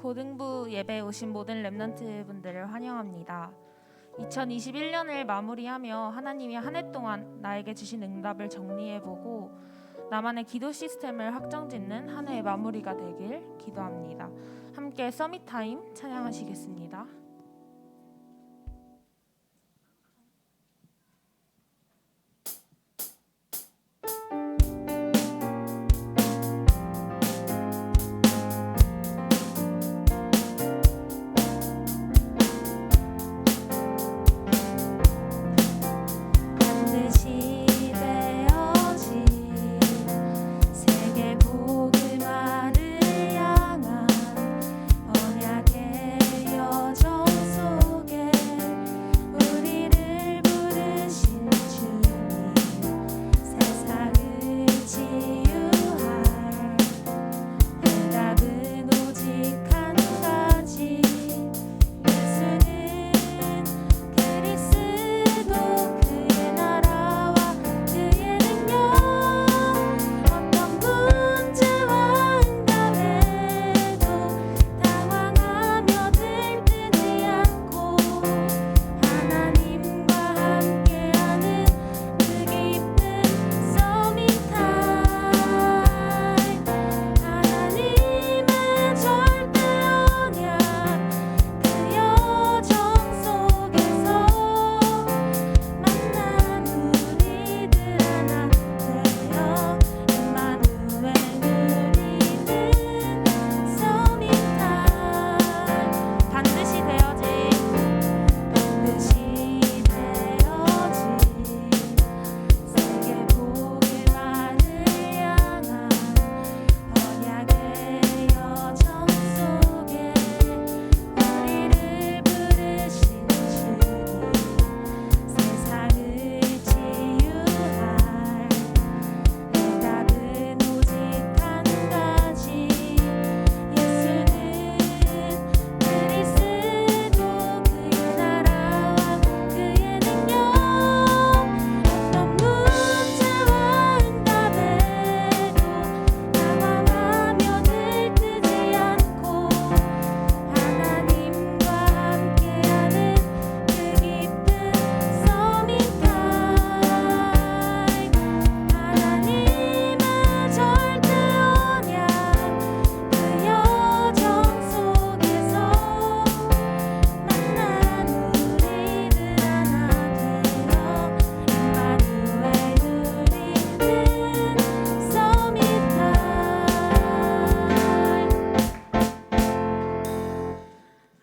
고등부 예배에 오신 모든 렘넌트 분들을 환영합니다. 2021년을 마무리하며 하나님이 한 해 동안 나에게 주신 응답을 정리해보고 나만의 기도 시스템을 확정짓는 한 해의 마무리가 되길 기도합니다. 함께 서밋 타임 찬양하시겠습니다.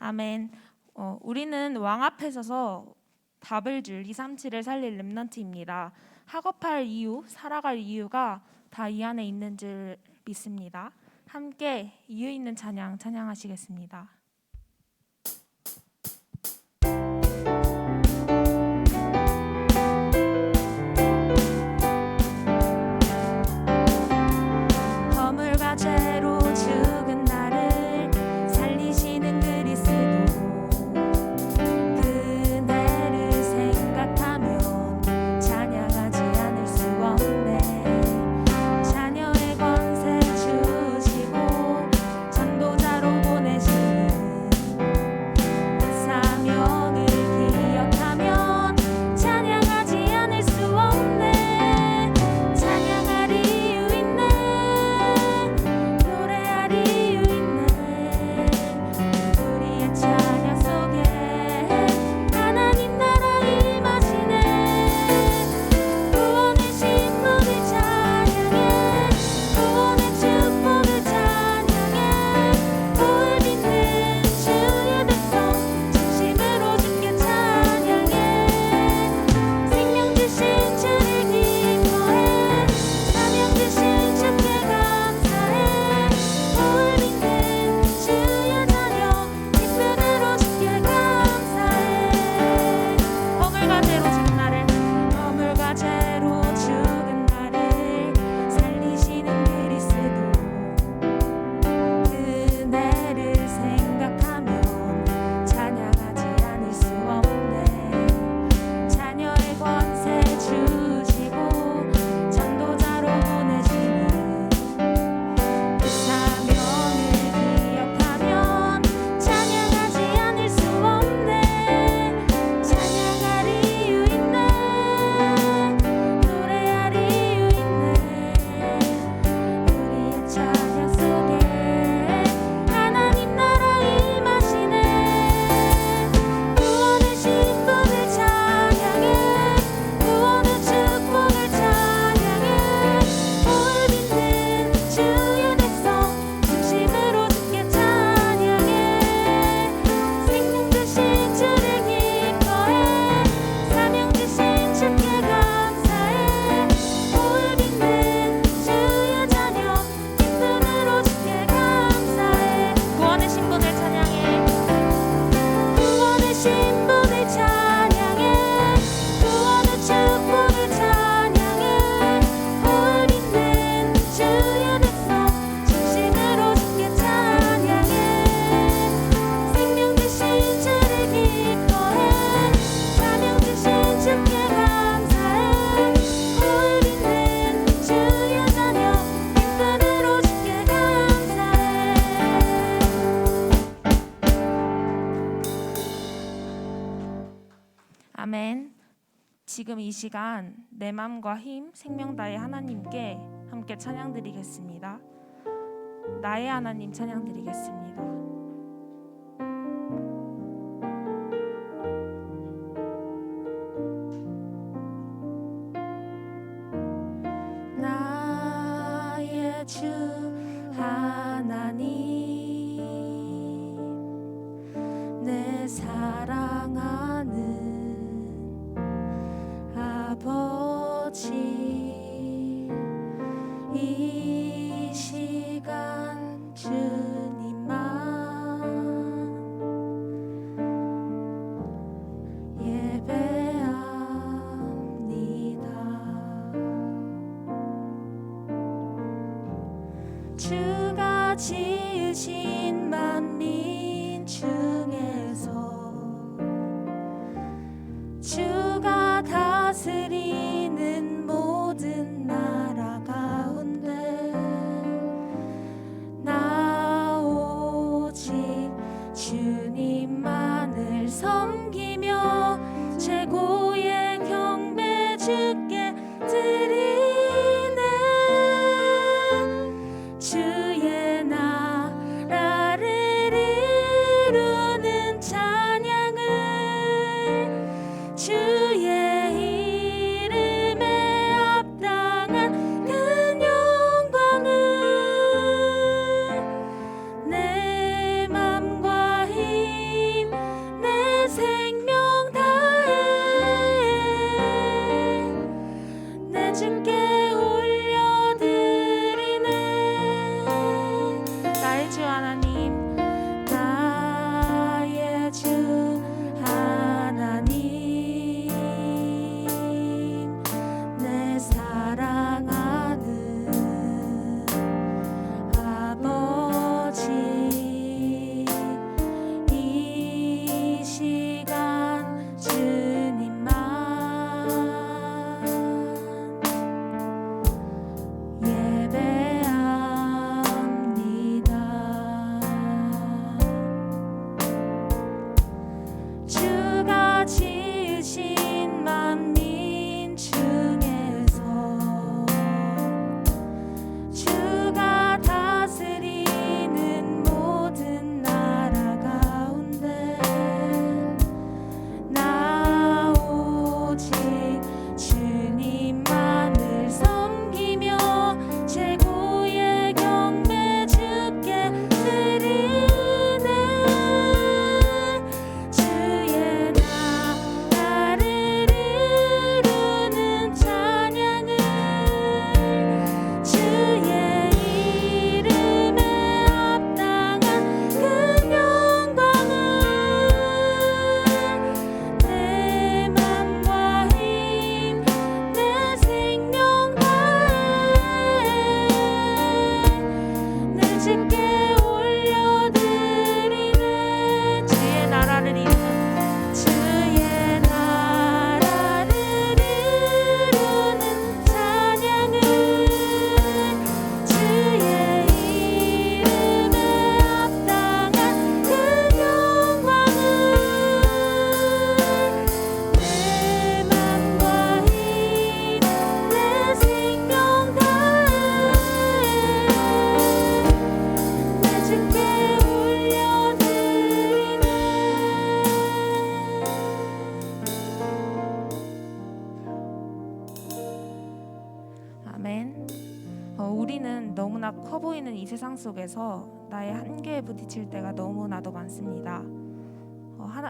아멘. 우리는 왕 앞에 서서 답을 줄 237을 살릴 렘넌트입니다. 학업할 이유, 살아갈 이유가 다 이 안에 있는 줄 믿습니다. 함께 이유 있는 찬양 찬양하시겠습니다. 허물과 죄로 죽은 나를 살리시는 그리스도 그대를 생각하면 찬양하지 않을 수 없네. 자녀의 권세 주시고 전도자로 보내시는 지금 이 시간 내 맘과 힘, 생명 다해 하나님께 함께 찬양드리겠습니다. 나의 하나님 찬양드리겠습니다. 나의 주 하나님, 내 사랑하는 아버지, 이 시간 주님만 예배합니다. 주가 지으신 만민 중에서 주가 다스리는 모든 나라 가운데 나 오직 주님만을 섬기며 최고의 경배 주께 드리네. 주의 나라를 이루는 찬양을, 주의 이름에 합당한 그 영광을 내 맘과 힘, 내 생명 다해 내 주께 올려드리네. 나의 주 하나님, 나의 주 하나님, 내 사랑하는 아버지, 이 시간 주님만 예배합니다. 주가 지으신 만민 중에서 주가 다스리는 모든 나라 가운데 나 오직 주님만을 섬기며 최고의 경배 주께 드리네. 주의 나라를 이루는 찬양을, 주의 이름에 합당한 그 영광을 내 맘과 힘, 내 생명 다해 내 주께 올려드리네. 주의 나라를 이루는, 주의 나라를 이루는 찬양을, 주의 이름에 합당한 그 영광을 내 맘과 힘, 내 생명 다해 내 주께 올려드리네. 아멘. 우리는 너무나 커 보이는 이 세상 속에서 나의 한계에 부딪힐 때가 너무나도 많습니다.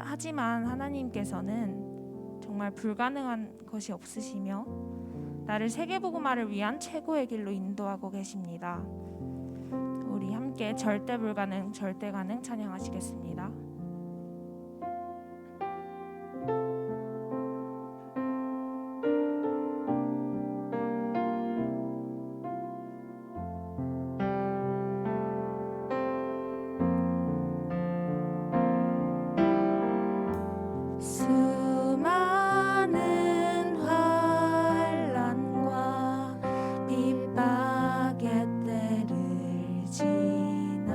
하지만 하나님께서는 정말 불가능한 것이 없으시며 나를 세계복음화를 위한 최고의 길로 인도하고 계십니다. 우리 함께 절대 불가능, 절대 가능 찬양하시겠습니다. 수많은 환난과 핍박의 때를 지나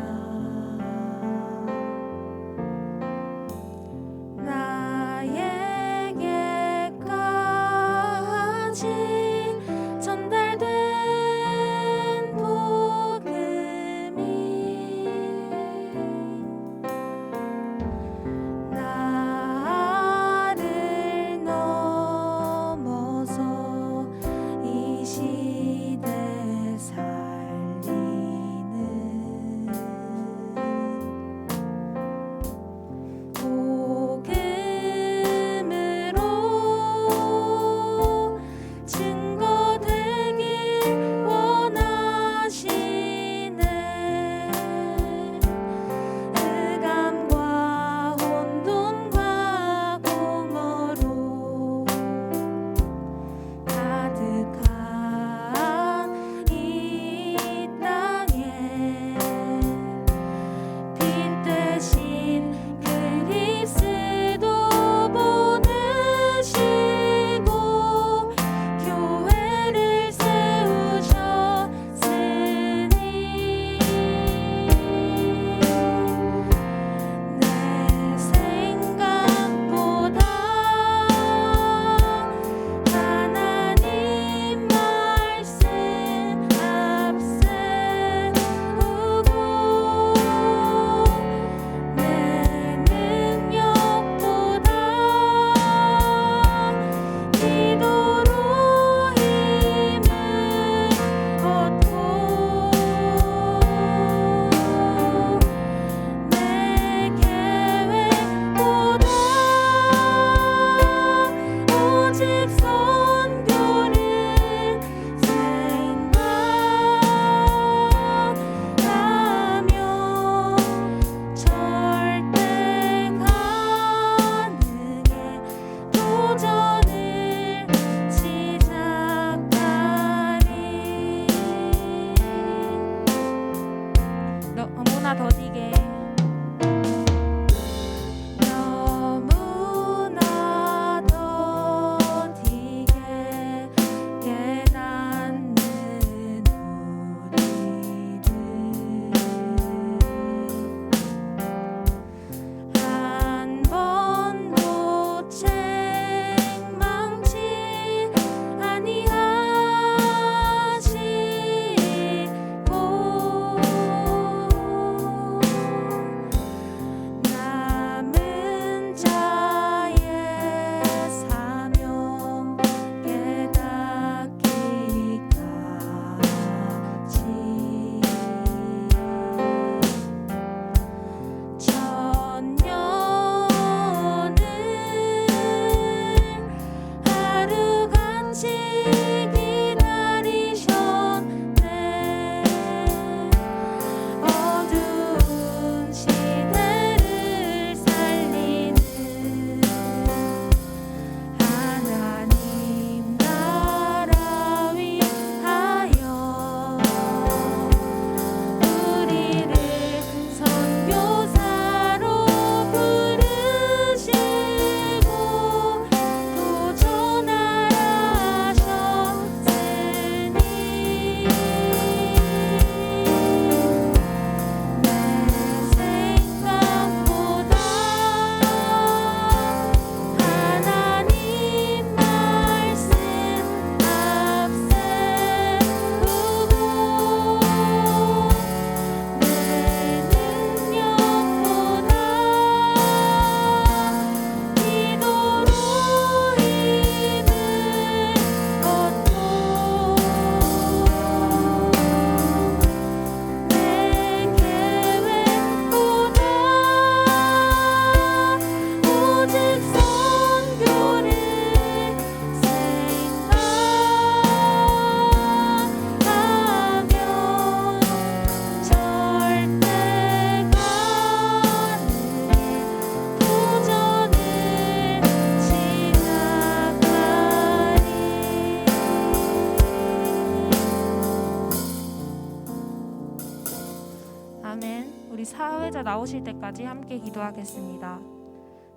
순례자 나오실 때까지 함께 기도하겠습니다.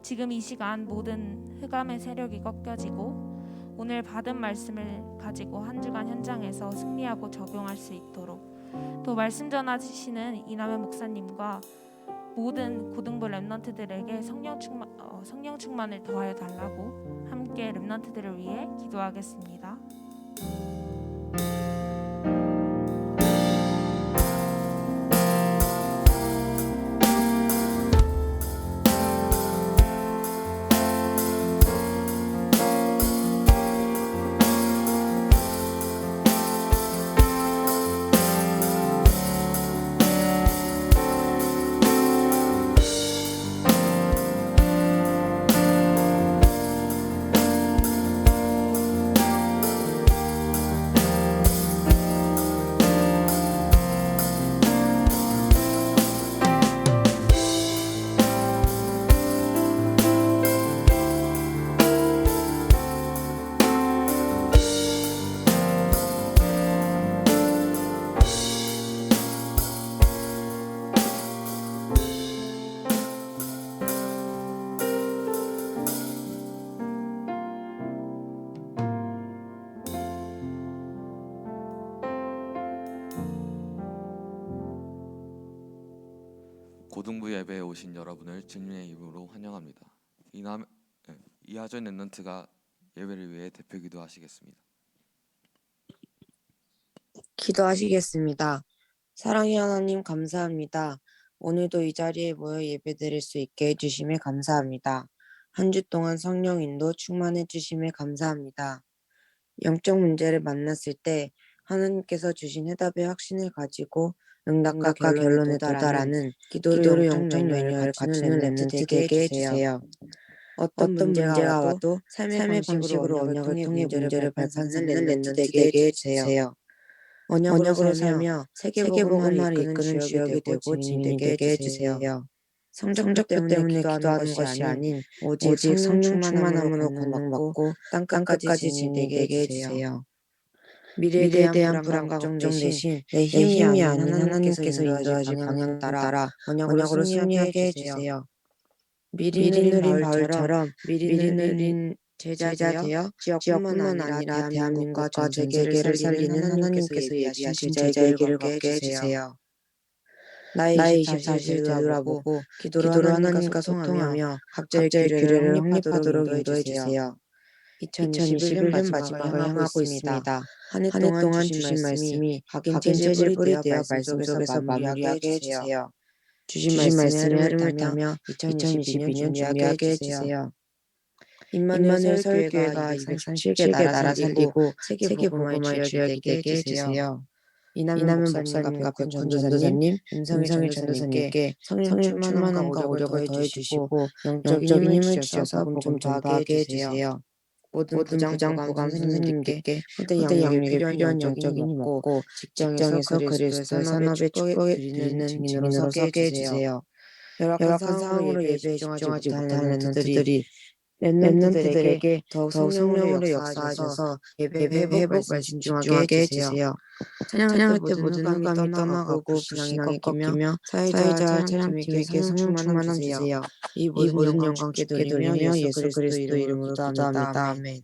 지금 이 시간 모든 흑암의 세력이 꺾여지고 오늘 받은 말씀을 가지고 한 주간 현장에서 승리하고 적용할 수 있도록, 또 말씀 전하시는 이남현 목사님과 모든 고등부 렘넌트들에게 성령 충만을 더하여 달라고 함께 렘넌트들을 위해 기도하겠습니다. 고등부 예배에 오신 여러분을 주님의 이름으로 환영합니다. 이하전 랩넌트가 예배를 위해 대표 기도하시겠습니다. 기도하시겠습니다. 사랑의 하나님 감사합니다. 오늘도 이 자리에 모여 예배드릴 수 있게 해주심에 감사합니다. 한 주 동안 성령 인도 충만해 주심에 감사합니다. 영적 문제를 만났을 때 하나님께서 주신 해답의 확신을 가지고 응답과 결론에 도달하는 기도로 영적 연결을 갖추는 렘넌트 되게 해주세요. 어떤 문제가 와도 삶의 방식으로 언약을 통해 문제를 발판삼는 렘넌트 되게 해주세요. 언약으로 살며 세계복음화를 이끄는 주역이 되고 증인이 되게 해주세요. 성적표 때문에 기도하는 것이 아닌 오직 성령 충만함으로 권능받고 땅끝까지 증인이 되게 해주세요. 미래에 대한 불안과 걱정 대신 내 힘이 아닌 하나님께서 인도하실 방향 따라 언약으로 승리하게 해주세요. 미리 누린 바울처럼 미리 누린 제자 되어 지역뿐만 아니라 대한민국과 전 세계를 살리는 하나님께서 예비하신 제자의 길을 걷게 해주세요. 나의 24시를 되돌아보고 기도로 하나님과 소통하며 각자의 규례를 확립하도록 인도해주세요. 2021년 마지막을 향하고 있습니다. 한 해 동안 주신 말씀이 각인 체질 뿌리 되어 말씀 속에서 마무리하게 해주세요. 주신 말씀의 흐름을 타며 2022년 준비하게 해주세요. 임마누엘 서울교회가 237개 나라 살리고 세계 복음화의 주역이 되게 해주세요. 이남현 목사님과 백훈 전도사님, 임성일 전도사님께 성령 충만함과 오력을 더해주시고 영적인 힘을 주셔서 복음 전파하게 해주세요. 모든 부장, 부감 선생님께 후대 양육에 필요한 영적인 힘 얻고 직장에서 그리스도의 산업의 축복에 드리는 증인으로 서게 해주세요. 열악한 상황으로 예배에 집중하지 못하는 렘넌트들에게 더욱 성령으로 역사하셔서 예배 회복 말씀 집중하게 해주세요. 찬양할 때 모든 흑암이 떠나가고 불신앙이 꺾이며 사회자 찬양팀에게 성령 충만함 주세요. 이 모든 영광 주께 돌리며 예수 그리스도 이름으로 기도합니다. 아멘.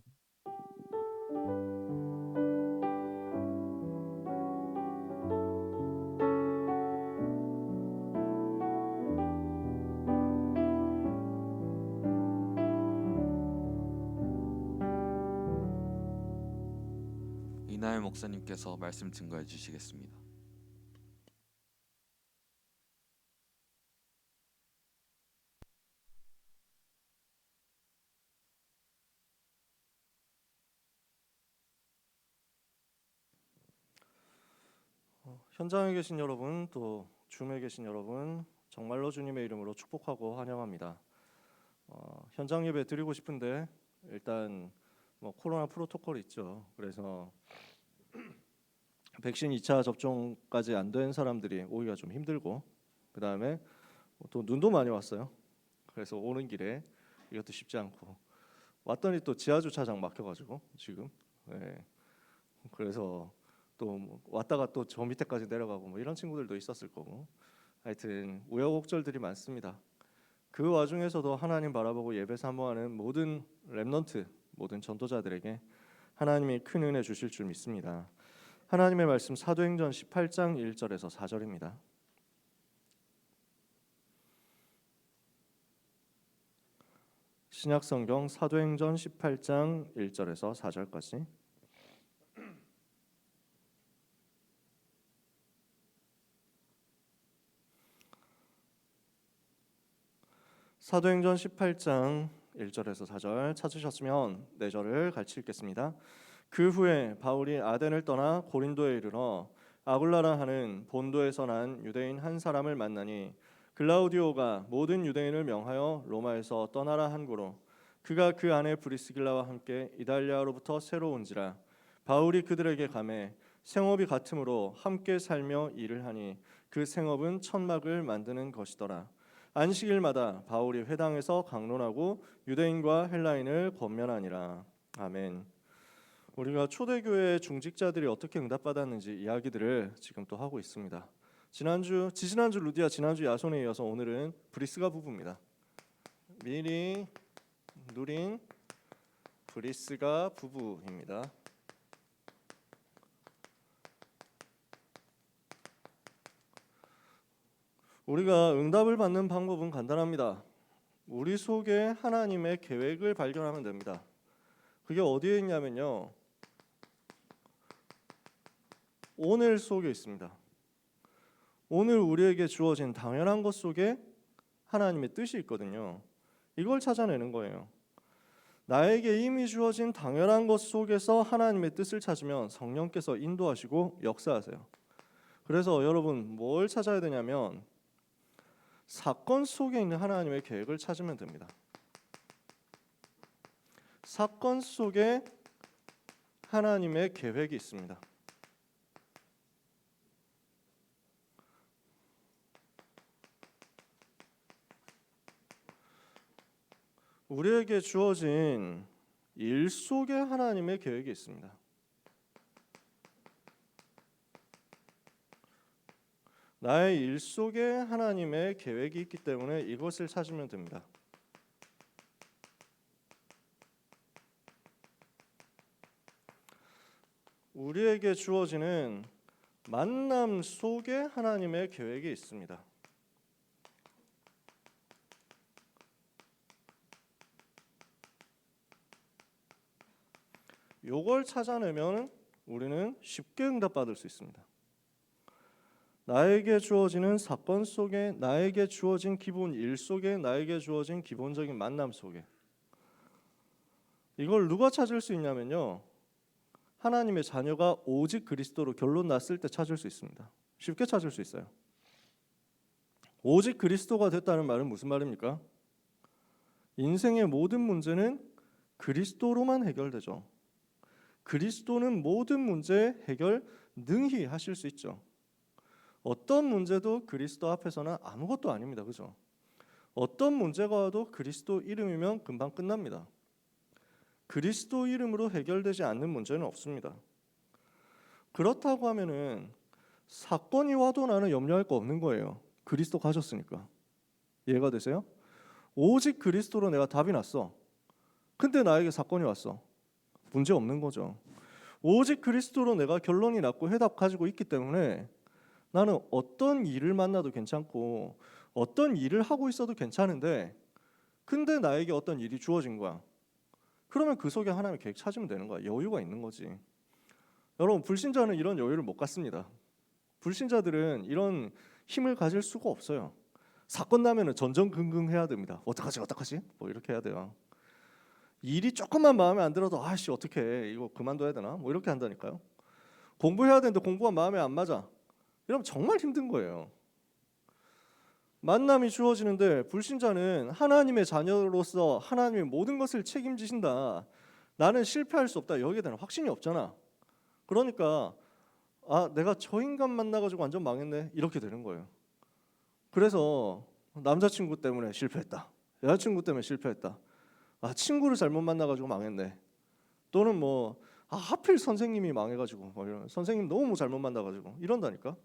이남현 목사님께서 말씀 증거해 주시겠습니다. 현장에 계신 여러분, 또 줌에 계신 여러분, 정말로 주님의 이름으로 축복하고 환영합니다. 현장 예배 드리고 싶은데 일단 코로나 프로토콜이 있죠. 그래서 백신 2차 접종까지 안 된 사람들이 오기가 좀 힘들고, 그 다음에 또 눈도 많이 왔어요. 그래서 오는 길에 이것도 쉽지 않고, 왔더니 또 지하 주차장 막혀가지고 지금, 그래서 또 왔다가 또 저 밑에까지 내려가고 이런 친구들도 있었을 거고, 하여튼 우여곡절들이 많습니다. 그 와중에서도 하나님 바라보고 예배 사모하는 모든 렘넌트, 모든 전도자들에게 하나님이 큰 은혜 주실 줄 믿습니다. 하나님의 말씀 사도행전 18장 1절에서 4절입니다. 신약성경 사도행전 18장 1절에서 4절까지. 사도행전 18장 1절에서 4절 찾으셨으면 4절을 같이 읽겠습니다. 그 후에 바울이 아덴을 떠나 고린도에 이르러 아굴라라 하는 본도에서 난 유대인 한 사람을 만나니 글라우디오가 모든 유대인을 명하여 로마에서 떠나라 한고로 그가 그 안에 브리스길라와 함께 이달리아로부터 새로 온지라. 바울이 그들에게 가매 생업이 같으므로 함께 살며 일을 하니 그 생업은 천막을 만드는 것이더라. 안식일마다 바울이 회당에서 강론하고 유대인과 헬라인을 권면하니라. 아멘. 우리가 초대교회 중직자들이 어떻게 응답받았는지 이야기들을 지금 또 하고 있습니다. 지지난주 루디아, 지난주 야손에 이어서 오늘은 브리스가 부부입니다. 미리 누린 브리스가 부부입니다. 우리가 응답을 받는 방법은 간단합니다. 우리 속에 하나님의 계획을 발견하면 됩니다. 그게 어디에 있냐면요, 오늘 속에 있습니다. 오늘 우리에게 주어진 당연한 것 속에 하나님의 뜻이 있거든요. 이걸 찾아내는 거예요. 나에게 이미 주어진 당연한 것 속에서 하나님의 뜻을 찾으면 성령께서 인도하시고 역사하세요. 그래서 여러분 뭘 찾아야 되냐면 사건 속에 있는 하나님의 계획을 찾으면 됩니다. 사건 속에 하나님의 계획이 있습니다. 우리에게 주어진 일 속에 하나님의 계획이 있습니다. 나의 일 속에 하나님의 계획이 있기 때문에 이것을 찾으면 됩니다. 우리에게 주어지는 만남 속에 하나님의 계획이 있습니다. 요걸 찾아내면 우리는 쉽게 응답받을 수 있습니다. 나에게 주어지는 사건 속에, 나에게 주어진 기본 일 속에, 나에게 주어진 기본적인 만남 속에. 이걸 누가 찾을 수 있냐면요, 하나님의 자녀가 오직 그리스도로 결론 났을 때 찾을 수 있습니다. 쉽게 찾을 수 있어요. 오직 그리스도가 됐다는 말은 무슨 말입니까? 인생의 모든 문제는 그리스도로만 해결되죠. 그리스도는 모든 문제 해결 능히 하실 수 있죠. 어떤 문제도 그리스도 앞에서는 아무것도 아닙니다. 그죠? 어떤 문제가 와도 그리스도 이름이면 금방 끝납니다. 그리스도 이름으로 해결되지 않는 문제는 없습니다. 그렇다고 하면은 사건이 와도 나는 염려할 거 없는 거예요. 그리스도 가졌으니까. 이해가 되세요? 오직 그리스도로 내가 답이 났어. 근데 나에게 사건이 왔어. 문제 없는 거죠. 오직 그리스도로 내가 결론이 났고 해답 가지고 있기 때문에 나는 어떤 일을 만나도 괜찮고 어떤 일을 하고 있어도 괜찮은데, 근데 나에게 어떤 일이 주어진 거야. 그러면 그 속에 하나님의 계획 찾으면 되는 거야. 여유가 있는 거지. 여러분, 불신자는 이런 여유를 못 갖습니다. 불신자들은 이런 힘을 가질 수가 없어요. 사건 나면은 전전긍긍 해야 됩니다. 어떡하지? 뭐 이렇게 해야 돼요. 일이 조금만 마음에 안 들어도 아씨 어떡해, 이거 그만둬야 되나? 뭐 이렇게 한다니까요. 공부해야 되는데 공부가 마음에 안 맞아. 이러면 정말 힘든 거예요. 만남이 주어지는데 불신자는 하나님의 자녀로서 하나님의 모든 것을 책임지신다, 나는 실패할 수 없다, 여기에 대한 확신이 없잖아. 그러니까 내가 저 인간 만나가지고 완전 망했네, 이렇게 되는 거예요. 그래서 남자친구 때문에 실패했다, 여자친구 때문에 실패했다, 친구를 잘못 만나가지고 망했네, 또는 하필 선생님이 망해가지고, 선생님 너무 잘못 만나가지고 이런다니까.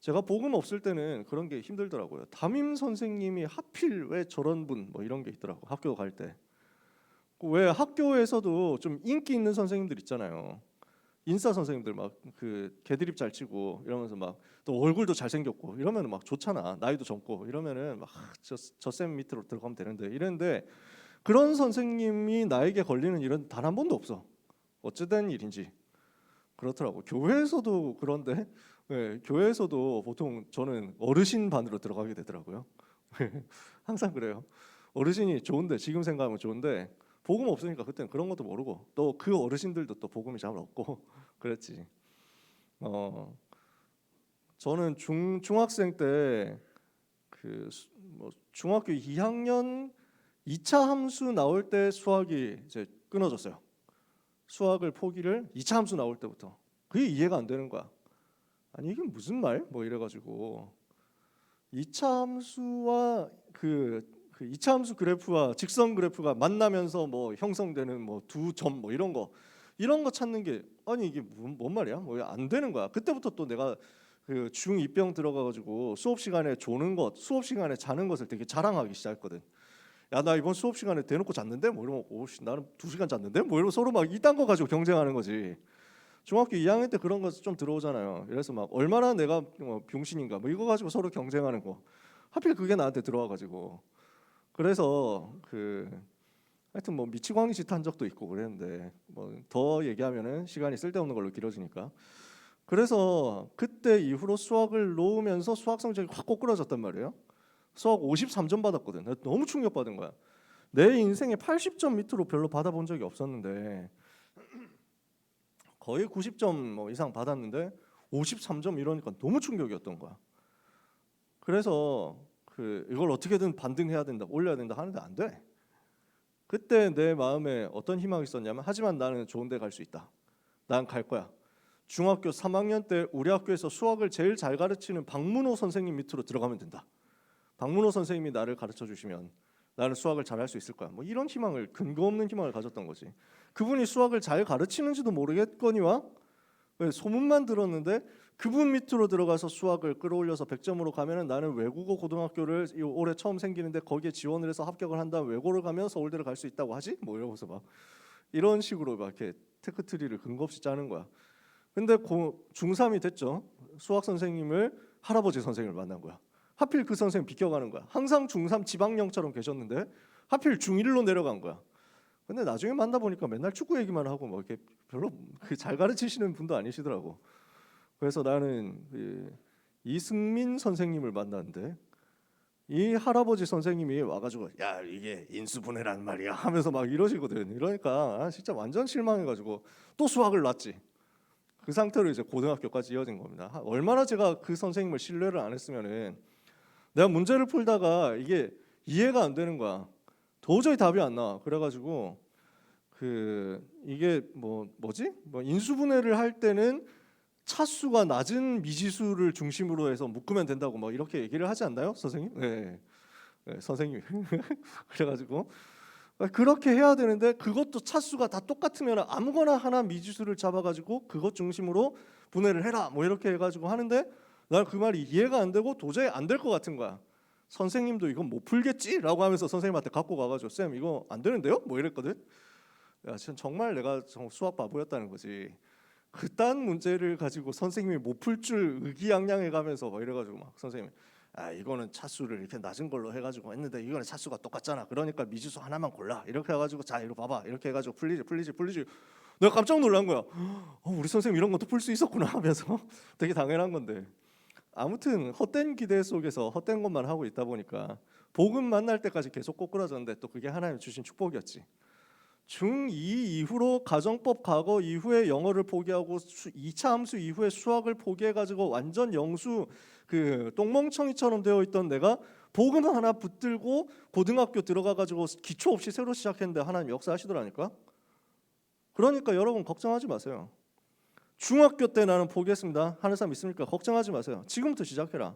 제가 복음 없을 때는 그런 게 힘들더라고요. 담임 선생님이 하필 왜 저런 분 뭐 이런 게 있더라고. 학교 갈 때. 왜 학교에서도 좀 인기 있는 선생님들 있잖아요. 인싸 선생님들 막 그 개드립 잘 치고 이러면서 막 또 얼굴도 잘 생겼고 이러면 막 좋잖아. 나이도 젊고 이러면은 막 저 쌤 밑으로 들어가면 되는데 이랬는데 그런 선생님이 나에게 걸리는 일은 단 한 번도 없어. 어찌된 일인지 그렇더라고. 교회에서도 그런데 교회에서도 보통 저는 어르신 반으로 들어가게 되더라고요. 항상 그래요. 어르신이 좋은데 지금 생각하면 좋은데 복음 없으니까 그때는 그런 것도 모르고 또 그 어르신들도 또 복음이 잘 없고 그랬지. 저는 중학생 때 뭐 중학교 2학년 2차 함수 나올 때 수학이 이제 끊어졌어요. 수학을 포기를 2차 함수 나올 때부터 그게 이해가 안 되는 거야. 아니 이게 무슨 말? 뭐 이래가지고 2차 함수와 그 2차 함수 그래프와 직선 그래프가 만나면서 뭐 형성되는 뭐 두 점 뭐 이런 거 찾는 게 아니 이게 뭔 말이야? 뭐 안 되는 거야. 그때부터 또 내가 그 중2병 들어가가지고 수업 시간에 조는 것, 수업 시간에 자는 것을 되게 자랑하기 시작했거든. 야 나 이번 수업 시간에 대놓고 잤는데 뭐 이러면 오씨 나는 2시간 잤는데 뭐 이러면 서로 막 이딴 거 가지고 경쟁하는 거지. 중학교 2학년 때 그런 거 좀 들어오잖아요. 그래서 막 얼마나 내가 뭐 병신인가 뭐 이거 가지고 서로 경쟁하는 거. 하필 그게 나한테 들어와가지고 그래서 하여튼 뭐 미치광이 짓 한 적도 있고 그랬는데 뭐 더 얘기하면은 시간이 쓸데없는 걸로 길어지니까. 그래서 그때 이후로 수학을 놓으면서 수학 성적이 확 꼬꾸라졌단 말이에요. 수학 53점 받았거든. 너무 충격받은 거야. 내 인생에 80점 밑으로 별로 받아본 적이 없었는데 거의 90점 뭐 이상 받았는데 53점 이러니까 너무 충격이었던 거야. 그래서 이걸 어떻게든 반등해야 된다, 올려야 된다 하는데 안 돼. 그때 내 마음에 어떤 희망이 있었냐면 하지만 나는 좋은 데 갈 수 있다. 난 갈 거야. 중학교 3학년 때 우리 학교에서 수학을 제일 잘 가르치는 박문호 선생님 밑으로 들어가면 된다. 박문호 선생님이 나를 가르쳐 주시면 나는 수학을 잘할 수 있을 거야. 뭐 이런 희망을 근거 없는 희망을 가졌던 거지. 그분이 수학을 잘 가르치는지도 모르겠거니와 소문만 들었는데 그분 밑으로 들어가서 수학을 끌어올려서 100점으로 가면은 나는 외국어 고등학교를 올해 처음 생기는데 거기에 지원을 해서 합격을 한 다음 외고를 가면 서울대를 갈 수 있다고 하지? 뭐 이러면서 막 이런 식으로 막 이렇게 테크트리를 근거 없이 짜는 거야. 근데 중3이 됐죠. 수학 선생님을 할아버지 선생님을 만난 거야. 하필 그 선생님 비껴가는 거야. 항상 중3 지방령처럼 계셨는데 하필 중1로 내려간 거야. 근데 나중에 만나보니까 맨날 축구 얘기만 하고 뭐 이렇게 별로 잘 가르치시는 분도 아니시더라고. 그래서 나는 이승민 선생님을 만났는데 이 할아버지 선생님이 와가지고 야 이게 인수분해란 말이야 하면서 막 이러시거든. 이러니까 진짜 완전 실망해가지고 또 수학을 놨지. 그 상태로 이제 고등학교까지 이어진 겁니다. 얼마나 제가 그 선생님을 신뢰를 안 했으면은 내가 문제를 풀다가 이게 이해가 안 되는 거야. 도저히 답이 안 나와. 그래가지고 이게 뭐지? 인수분해를 할 때는 차수가 낮은 미지수를 중심으로 해서 묶으면 된다고 막 이렇게 얘기를 하지 않나요, 선생님? 네, 선생님. 그래가지고 그렇게 해야 되는데 그것도 차수가 다 똑같으면 아무거나 하나 미지수를 잡아가지고 그것 중심으로 분해를 해라 뭐 이렇게 해가지고 하는데 난 그 말이 이해가 안 되고 도저히 안 될 것 같은 거야. 선생님도 이건 못 풀겠지라고 하면서 선생님한테 갖고 가가지고 쌤 이거 안 되는데요? 뭐 이랬거든. 야, 정말 내가 수학 바보였다는 거지. 그딴 문제를 가지고 선생님이 못 풀 줄 의기양양해가면서 막 이래가지고 막 선생님이 이거는 차수를 이렇게 낮은 걸로 해가지고 했는데 이거는 차수가 똑같잖아. 그러니까 미지수 하나만 골라. 이렇게 해가지고 자 이거 봐봐. 이렇게 해가지고 풀리지. 내가 깜짝 놀란 거야. 우리 선생님 이런 것도 풀 수 있었구나 하면서 되게 당연한 건데. 아무튼 헛된 기대 속에서 헛된 것만 하고 있다 보니까 복음 만날 때까지 계속 꼬꾸라졌는데 또 그게 하나님 주신 축복이었지. 중2 이후로 가정법 과거 이후에 영어를 포기하고 2차 함수 이후에 수학을 포기해가지고 완전 영수 똥멍청이처럼 되어 있던 내가 복음 하나 붙들고 고등학교 들어가가지고 기초 없이 새로 시작했는데 하나님 역사하시더라니까. 그러니까 여러분 걱정하지 마세요. 중학교 때 나는 포기했습니다. 하는 사람 있습니까? 걱정하지 마세요. 지금부터 시작해라.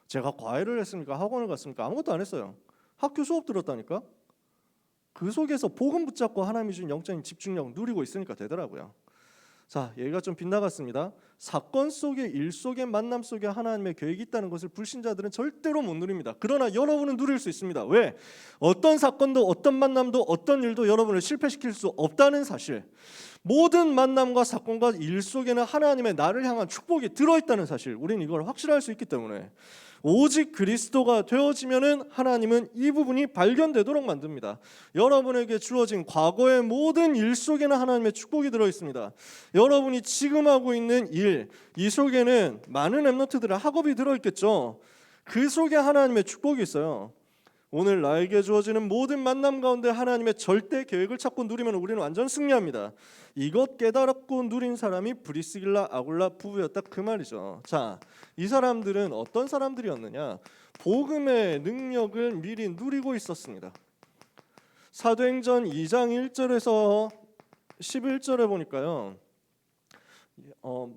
제가 과외를 했습니까? 학원을 갔습니까? 아무것도 안 했어요. 학교 수업 들었다니까. 그 속에서 복음 붙잡고 하나님이 준 영적인 집중력 누리고 있으니까 되더라고요. 자, 얘기가 좀 빗나갔습니다. 사건 속에 일 속에 만남 속에 하나님의 계획이 있다는 것을 불신자들은 절대로 못 누립니다. 그러나 여러분은 누릴 수 있습니다. 왜? 어떤 사건도 어떤 만남도 어떤 일도 여러분을 실패시킬 수 없다는 사실. 모든 만남과 사건과 일 속에는 하나님의 나를 향한 축복이 들어있다는 사실. 우리는 이걸 확실할 수 있기 때문에 오직 그리스도가 되어지면은 하나님은 이 부분이 발견되도록 만듭니다. 여러분에게 주어진 과거의 모든 일 속에는 하나님의 축복이 들어있습니다. 여러분이 지금 하고 있는 일, 이 속에는 많은 렘넌트들의 학업이 들어있겠죠. 그 속에 하나님의 축복이 있어요. 오늘 나에게 주어지는 모든 만남 가운데 하나님의 절대 계획을 찾고 누리면 우리는 완전 승리합니다. 이것 깨달았고 누린 사람이 브리스길라 아굴라 부부였다, 그 말이죠. 자, 이 사람들은 어떤 사람들이었느냐? 복음의 능력을 미리 누리고 있었습니다. 사도행전 2장 1절에서 11절에 보니까요,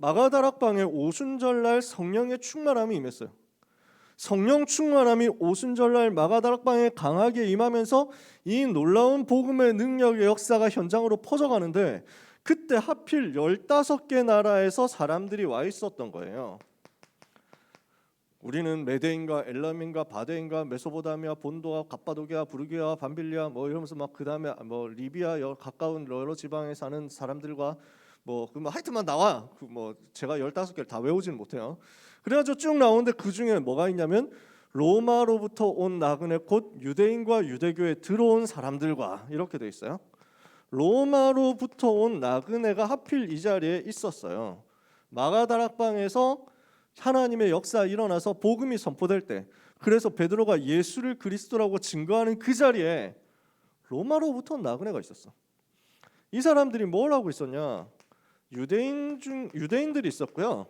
마가다락방에 오순절날 성령의 충만함이 임했어요. 성령 충만함이 오순절날 마가다락방에 강하게 임하면서 이 놀라운 복음의 능력의 역사가 현장으로 퍼져가는데, 그때 하필 15개 나라에서 사람들이 와 있었던 거예요. 우리는 메데인과 엘람인과 바데인과 메소포타미아, 본도와 갑바도기아, 부르기아, 밤빌리아 뭐 이러면서 막 그다음에 뭐 리비아 가까운 여러 지방에 사는 사람들과 뭐 하여튼만 나와. 뭐 제가 15개를 다 외우지는 못해요. 그래가지고 쭉 나오는데 그 중에 뭐가 있냐면 로마로부터 온 나그네 곧 유대인과 유대교에 들어온 사람들과 이렇게 돼 있어요. 로마로부터 온 나그네가 하필 이 자리에 있었어요. 마가다락방에서 하나님의 역사 일어나서 복음이 선포될 때, 그래서 베드로가 예수를 그리스도라고 증거하는 그 자리에 로마로부터 온 나그네가 있었어. 이 사람들이 뭘 하고 있었냐? 유대인들이 있었고요.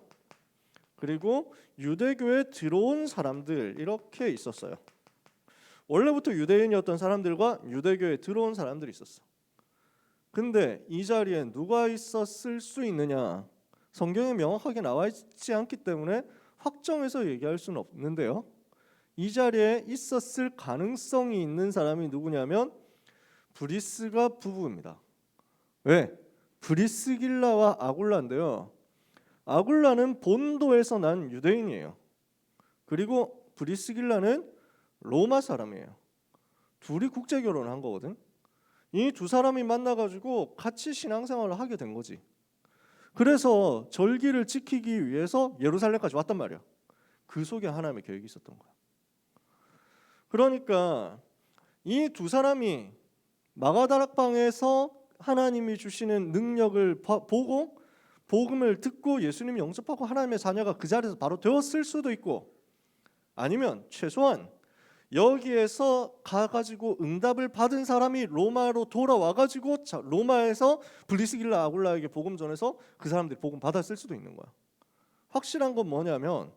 그리고 유대교에 들어온 사람들 이렇게 있었어요. 원래부터 유대인이었던 사람들과 유대교에 들어온 사람들이 있었어. 근데 이 자리에 누가 있었을 수 있느냐? 성경에 명확하게 나와 있지 않기 때문에 확정해서 얘기할 수는 없는데요. 이 자리에 있었을 가능성이 있는 사람이 누구냐면 브리스가 부부입니다. 왜? 브리스길라와 아굴라인데요. 아굴라는 본도에서 난 유대인이에요. 그리고 브리스길라는 로마 사람이에요. 둘이 국제 결혼을 한 거거든. 이 두 사람이 만나가지고 같이 신앙생활을 하게 된 거지. 그래서 절기를 지키기 위해서 예루살렘까지 왔단 말이야. 그 속에 하나님의 계획이 있었던 거야. 그러니까 이 두 사람이 마가다락방에서 하나님이 주시는 능력을 보고 복음을 듣고 예수님이 영접하고 하나님의 자녀가 그 자리에서 바로 되었을 수도 있고, 아니면 최소한 여기에서 가가지고 응답을 받은 사람이 로마로 돌아와가지고 로마에서 브리스길라 아굴라에게 복음 전해서 그 사람들이 복음 받았을 수도 있는 거야. 확실한 건 뭐냐면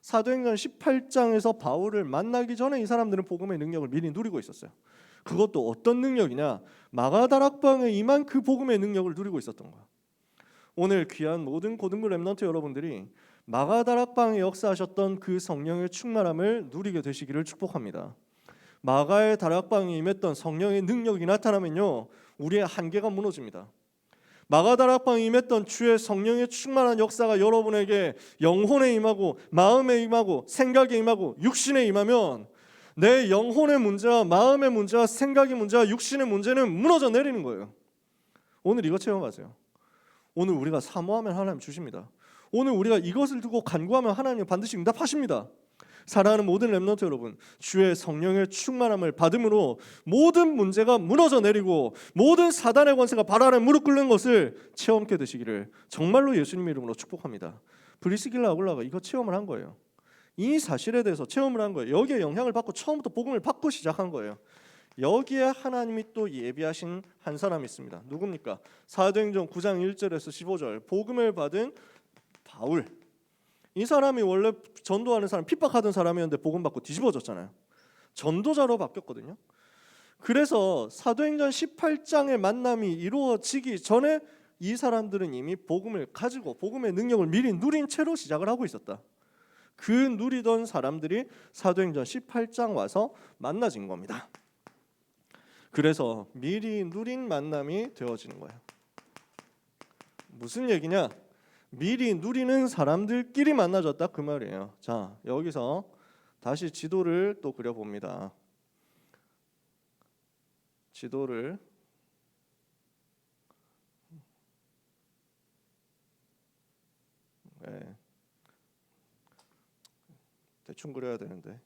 사도행전 18장에서 바울을 만나기 전에 이 사람들은 복음의 능력을 미리 누리고 있었어요. 그것도 어떤 능력이냐? 마가다락방에 임한 그 복음의 능력을 누리고 있었던 거야. 오늘 귀한 모든 고등부 렘넌트 여러분들이 마가다락방에 역사하셨던 그 성령의 충만함을 누리게 되시기를 축복합니다. 마가의 다락방에 임했던 성령의 능력이 나타나면요, 우리의 한계가 무너집니다. 마가다락방에 임했던 주의 성령의 충만한 역사가 여러분에게 영혼에 임하고 마음에 임하고 생각에 임하고 육신에 임하면 내 영혼의 문제와 마음의 문제와 생각의 문제와 육신의 문제는 무너져 내리는 거예요. 오늘 이거 체험하세요. 오늘 우리가 사모하면 하나님 주십니다. 오늘 우리가 이것을 두고 간구하면 하나님 반드시 응답하십니다. 사랑하는 모든 렘넌트 여러분, 주의 성령의 충만함을 받음으로 모든 문제가 무너져 내리고 모든 사단의 권세가 발 아래 무릎 꿇는 것을 체험케 되시기를 정말로 예수님의 이름으로 축복합니다. 브리스길라 아굴라가 이거 체험을 한 거예요. 이 사실에 대해서 체험을 한 거예요. 여기에 영향을 받고 처음부터 복음을 받고 시작한 거예요. 여기에 하나님이 또 예비하신 한 사람이 있습니다. 누굽니까? 사도행전 9장 1절에서 15절 복음을 받은 바울. 이 사람이 원래 전도하는 사람, 핍박하던 사람이었는데 복음 받고 뒤집어졌잖아요. 전도자로 바뀌었거든요. 그래서 사도행전 18장의 만남이 이루어지기 전에 이 사람들은 이미 복음을 가지고 복음의 능력을 미리 누린 채로 시작을 하고 있었다. 그 누리던 사람들이 사도행전 18장 와서 만나진 겁니다. 그래서 미리 누린 만남이 되어지는 거예요. 무슨 얘기냐? 미리 누리는 사람들끼리 만나졌다 그 말이에요. 자, 여기서 다시 지도를 또 그려봅니다. 지도를 네. 대충 그려야 되는데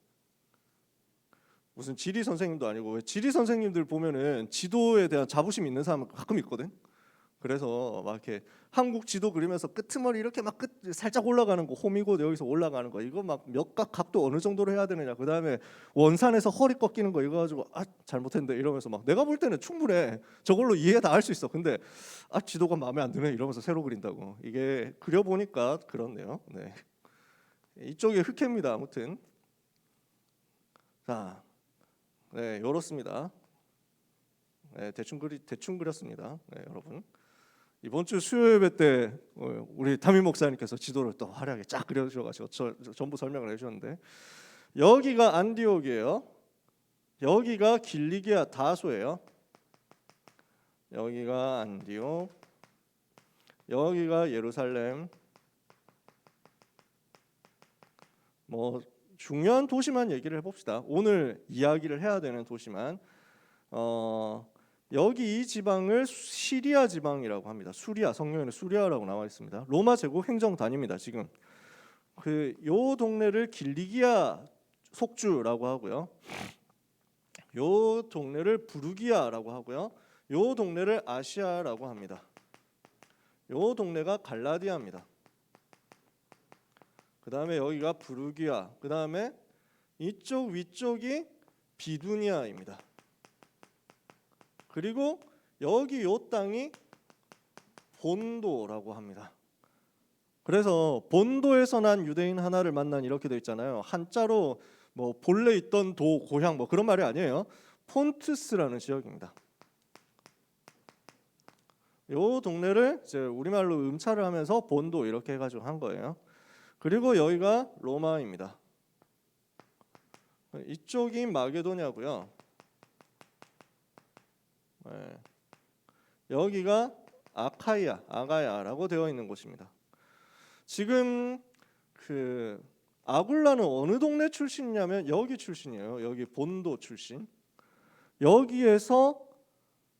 무슨 지리 선생님도 아니고, 왜 지리 선생님들 보면은 지도에 대한 자부심 있는 사람 가끔 있거든. 그래서 막 이렇게 한국 지도 그리면서 끄트머리 이렇게 막 끝 살짝 올라가는 거, 홈이고 여기서 올라가는 거, 이거 막 몇 각 각도 어느 정도로 해야 되느냐, 그 다음에 원산에서 허리 꺾이는 거 이거 가지고 아 잘못했는데 이러면서 막 내가 볼 때는 충분해, 저걸로 이해 다 할 수 있어. 근데 아 지도가 마음에 안 드네 이러면서 새로 그린다고. 이게 그려보니까 그렇네요. 네. 이쪽이 흑해입니다. 아무튼 자, 네 이렇습니다. 네, 대충 그렸습니다. 네, 여러분. 이번 주 수요 예배 때 우리 담임 목사님께서 지도를 또 화려하게 쫙 그려주셔가지고 전부 설명을 해주셨는데, 여기가 안디옥이에요. 여기가 길리기아 다소예요. 여기가 안디옥, 여기가 예루살렘. 뭐 중요한 도시만 얘기를 해봅시다. 오늘 이야기를 해야 되는 도시만. 여기 이 지방을 시리아 지방이라고 합니다. 수리아, 성경에는 수리아라고 나와 있습니다. 로마 제국 행정단입니다. 지금 요 동네를 길리기아 속주라고 하고요. 요 동네를 부르기아라고 하고요. 요 동네를 아시아라고 합니다. 요 동네가 갈라디아입니다. 그 다음에 여기가 부르기아, 그 다음에 이쪽 위쪽이 비두니아입니다. 그리고 여기 요 땅이 본도라고 합니다. 그래서 본도에서 난 유대인 하나를 만난 이렇게 돼 있잖아요. 한자로 뭐 본래 있던 도, 고향 뭐 그런 말이 아니에요. 폰투스라는 지역입니다. 요 동네를 이제 우리말로 음차를 하면서 본도 이렇게 해가지고 한 거예요. 그리고 여기가 로마입니다. 이쪽이 마게도냐고요. 네. 여기가 아가야라고 되어 있는 곳입니다. 지금 아굴라는 어느 동네 출신이냐면 여기 출신이에요. 여기 본도 출신. 여기에서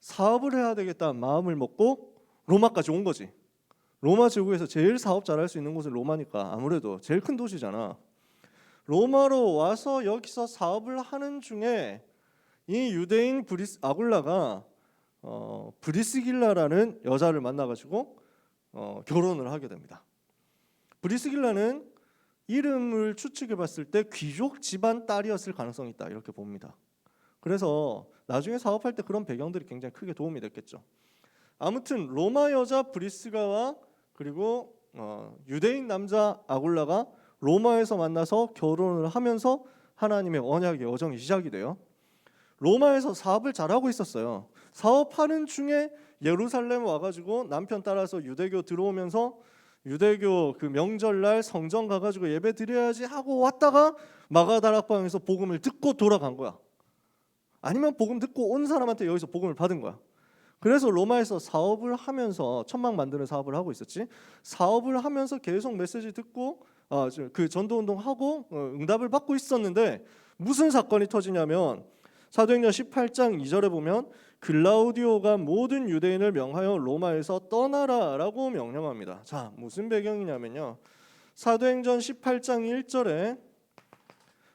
사업을 해야 되겠다는 마음을 먹고 로마까지 온 거지. 로마 제국에서 제일 사업 잘할 수 있는 곳은 로마니까, 아무래도 제일 큰 도시잖아. 로마로 와서 여기서 사업을 하는 중에 이 유대인 아굴라가 브리스길라라는 여자를 만나가지고 결혼을 하게 됩니다. 브리스길라는 이름을 추측해봤을 때 귀족 집안 딸이었을 가능성이 있다 이렇게 봅니다. 그래서 나중에 사업할 때 그런 배경들이 굉장히 크게 도움이 됐겠죠. 아무튼 로마 여자 브리스가와 그리고 유대인 남자 아굴라가 로마에서 만나서 결혼을 하면서 하나님의 언약의 여정이 시작이 돼요. 로마에서 사업을 잘하고 있었어요. 사업하는 중에 예루살렘 와가지고 남편 따라서 유대교 들어오면서 유대교 그 명절날 성전 가가지고 예배 드려야지 하고 왔다가 마가다락방에서 복음을 듣고 돌아간 거야. 아니면 복음 듣고 온 사람한테 여기서 복음을 받은 거야. 그래서 로마에서 사업을 하면서 천막 만드는 사업을 하고 있었지. 사업을 하면서 계속 메시지 듣고 그 전도운동하고 응답을 받고 있었는데 무슨 사건이 터지냐면 사도행전 18장 2절에 보면 글라우디오가 모든 유대인을 명하여 로마에서 떠나라라고 명령합니다. 자, 무슨 배경이냐면요. 사도행전 18장 1절에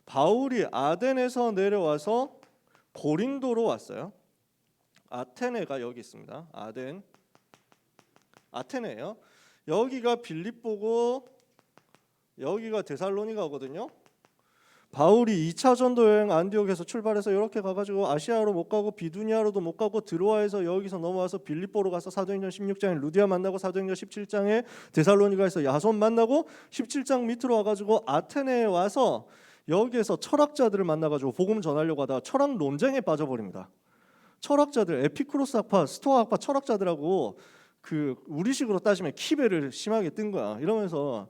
바울이 아덴에서 내려와서 고린도로 왔어요. 아테네가 여기 있습니다. 아테네예요. 여기가 빌립보고 여기가 데살로니가거든요. 바울이 2차 전도 여행 안디옥에서 출발해서 이렇게 가가지고 아시아로 못 가고 비두니아로도 못 가고 드로아에서 여기서 넘어와서 빌립보로 가서 사도행전 16장에 루디아 만나고 사도행전 17장에 데살로니가에서 야손 만나고 17장 밑으로 와가지고 아테네에 와서 여기에서 철학자들을 만나가지고 복음 전하려고 하다가 철학 논쟁에 빠져버립니다. 철학자들, 에피쿠로스 학파, 스토아 학파 철학자들하고 우리식으로 따지면 키베를 심하게 뜬 거야. 이러면서